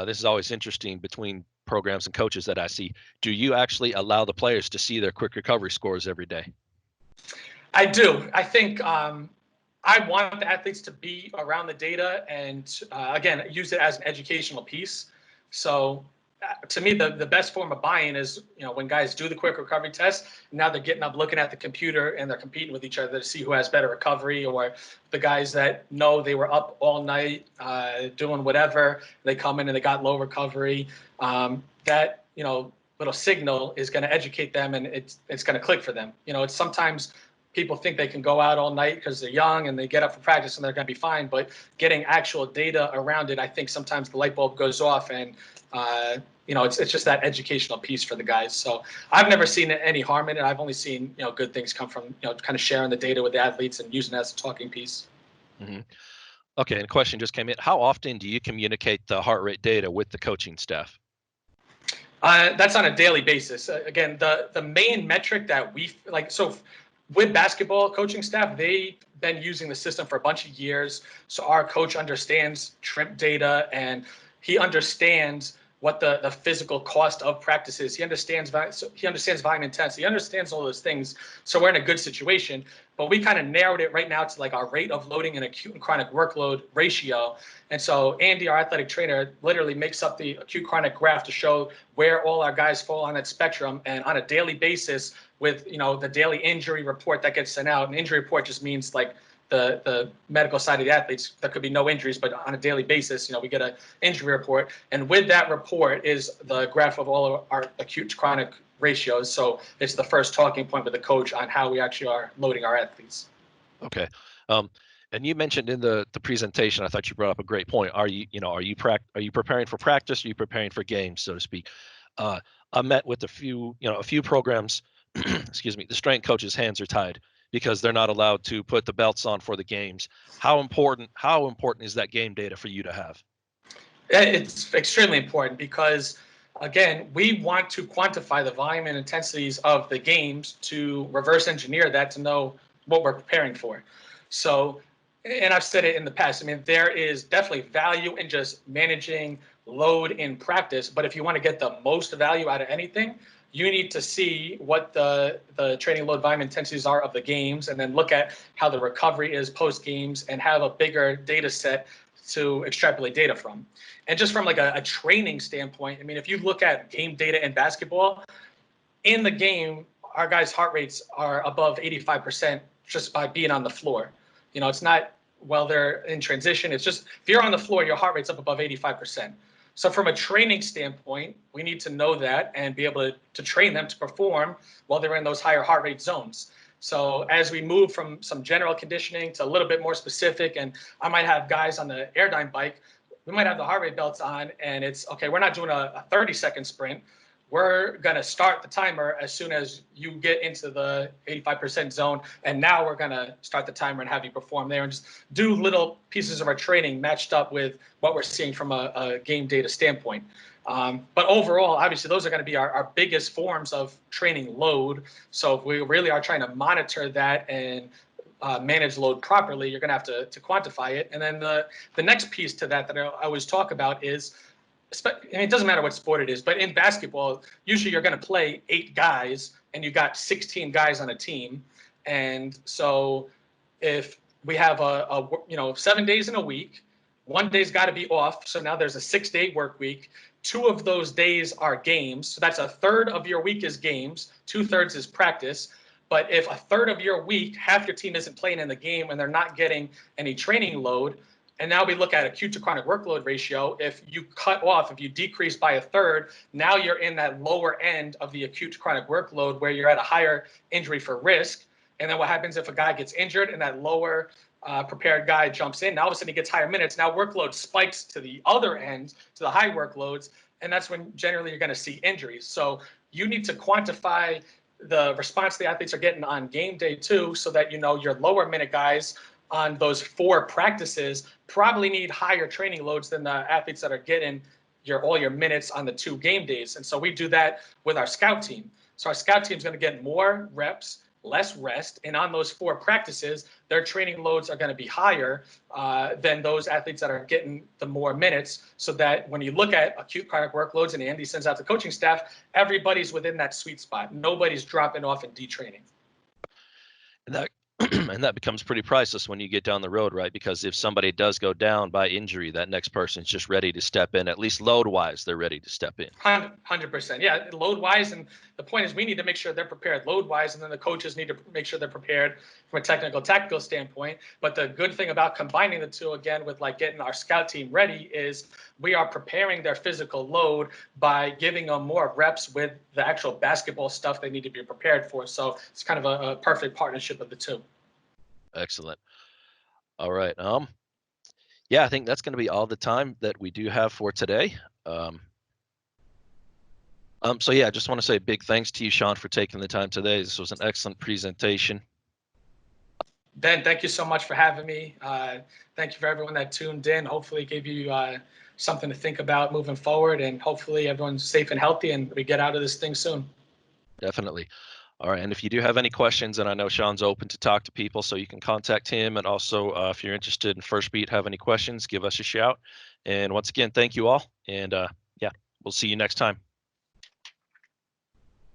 this is always interesting between programs and coaches that I see. Do you actually allow the players to see their quick recovery scores every day? I do. I think I want the athletes to be around the data and, again, use it as an educational piece. So to me, the best form of buy-in is, when guys do the quick recovery test, now they're getting up, looking at the computer, and they're competing with each other to see who has better recovery, or the guys that know they were up all night doing whatever, they come in and they got low recovery. That, little signal is going to educate them, and it's going to click for them. It's sometimes people think they can go out all night because they're young and they get up for practice and they're going to be fine. But getting actual data around it, I think sometimes the light bulb goes off, and it's just that educational piece for the guys. So I've never seen any harm in it. I've only seen good things come from kind of sharing the data with the athletes and using it as a talking piece. Mm-hmm. Okay, and a question just came in. How often do you communicate the heart rate data with the coaching staff? That's on a daily basis. Again, the main metric that we like, so with basketball coaching staff, they've been using the system for a bunch of years. So our coach understands trimp data, and he understands what the physical cost of practice is. He understands volume intensity. He understands all those things. So we're in a good situation. But we kind of narrowed it right now to like our rate of loading and acute and chronic workload ratio. And so Andy, our athletic trainer, literally makes up the acute chronic graph to show where all our guys fall on that spectrum. And on a daily basis, with the daily injury report that gets sent out. An injury report just means like the medical side of the athletes. There could be no injuries, but on a daily basis, we get an injury report. And with that report is the graph of all of our acute to chronic ratios. So it's the first talking point with the coach on how we actually are loading our athletes. Okay. And you mentioned in the presentation, I thought you brought up a great point. Are you preparing for practice? Are you preparing for games, so to speak? I met with a few programs, excuse me, the strength coaches' hands are tied because they're not allowed to put the belts on for the games. How important is that game data for you to have? It's extremely important because, again, we want to quantify the volume and intensities of the games to reverse engineer that to know what we're preparing for. So, and I've said it in the past, I mean, there is definitely value in just managing load in practice, but if you want to get the most value out of anything, you need to see what the training load volume intensities are of the games, and then look at how the recovery is post games and have a bigger data set to extrapolate data from. And just from like a training standpoint, I mean, if you look at game data in basketball, in the game, our guys' heart rates are above 85% just by being on the floor. It's not while they're in transition. It's just if you're on the floor, your heart rate's up above 85%. So from a training standpoint, we need to know that and be able to train them to perform while they're in those higher heart rate zones. So as we move from some general conditioning to a little bit more specific, and I might have guys on the Airdyne bike, we might have the heart rate belts on, and it's, okay, we're not doing a 30-second sprint. We're going to start the timer as soon as you get into the 85% zone. And now we're going to start the timer and have you perform there and just do little pieces of our training matched up with what we're seeing from a game data standpoint. But overall, obviously, those are going to be our biggest forms of training load. So if we really are trying to monitor that and manage load properly, you're going to have to quantify it. And then the next piece to that I always talk about is, it doesn't matter what sport it is, but in basketball, usually you're going to play 8 guys and you got 16 guys on a team. And so if we have 7 days in a week, one day's got to be off. So now there's a 6-day work week. 2 of those days are games. So that's a third of your week is games. 2/3 is practice. But if a third of your week, half your team isn't playing in the game and they're not getting any training load, and now we look at acute to chronic workload ratio. If you decrease by a third, now you're in that lower end of the acute to chronic workload where you're at a higher injury for risk. And then what happens if a guy gets injured and that lower prepared guy jumps in? Now all of a sudden he gets higher minutes. Now workload spikes to the other end, to the high workloads. And that's when generally you're going to see injuries. So you need to quantify the response the athletes are getting on game day too, so that your lower minute guys on those 4 practices probably need higher training loads than the athletes that are getting all your minutes on the 2 game days. And so we do that with our scout team. So our scout team is going to get more reps, less rest, and on those 4 practices, their training loads are going to be higher than those athletes that are getting the more minutes, so that when you look at acute chronic workloads and Andy sends out the coaching staff, everybody's within that sweet spot. Nobody's dropping off and detraining. And that and that becomes pretty priceless when you get down the road, right? Because if somebody does go down by injury, that next person's just ready to step in. At least load-wise, they're ready to step in. 100%. Yeah, load-wise. And the point is we need to make sure they're prepared load-wise, and then the coaches need to make sure they're prepared from a tactical standpoint. But the good thing about combining the two, again, with like getting our scout team ready, is we are preparing their physical load by giving them more reps with the actual basketball stuff they need to be prepared for. So it's kind of a perfect partnership of the two. Excellent. All right. Yeah, I think that's going to be all the time that we do have for today. So yeah, I just want to say a big thanks to you, Sean, for taking the time today. This was an excellent presentation. Ben, thank you so much for having me. Thank you for everyone that tuned in. Hopefully it gave you something to think about moving forward, and hopefully everyone's safe and healthy and we get out of this thing soon. Definitely. All right. And if you do have any questions, and I know Sean's open to talk to people, so you can contact him. And also, if you're interested in Firstbeat, have any questions, give us a shout. And once again, thank you all. And yeah, We'll see you next time.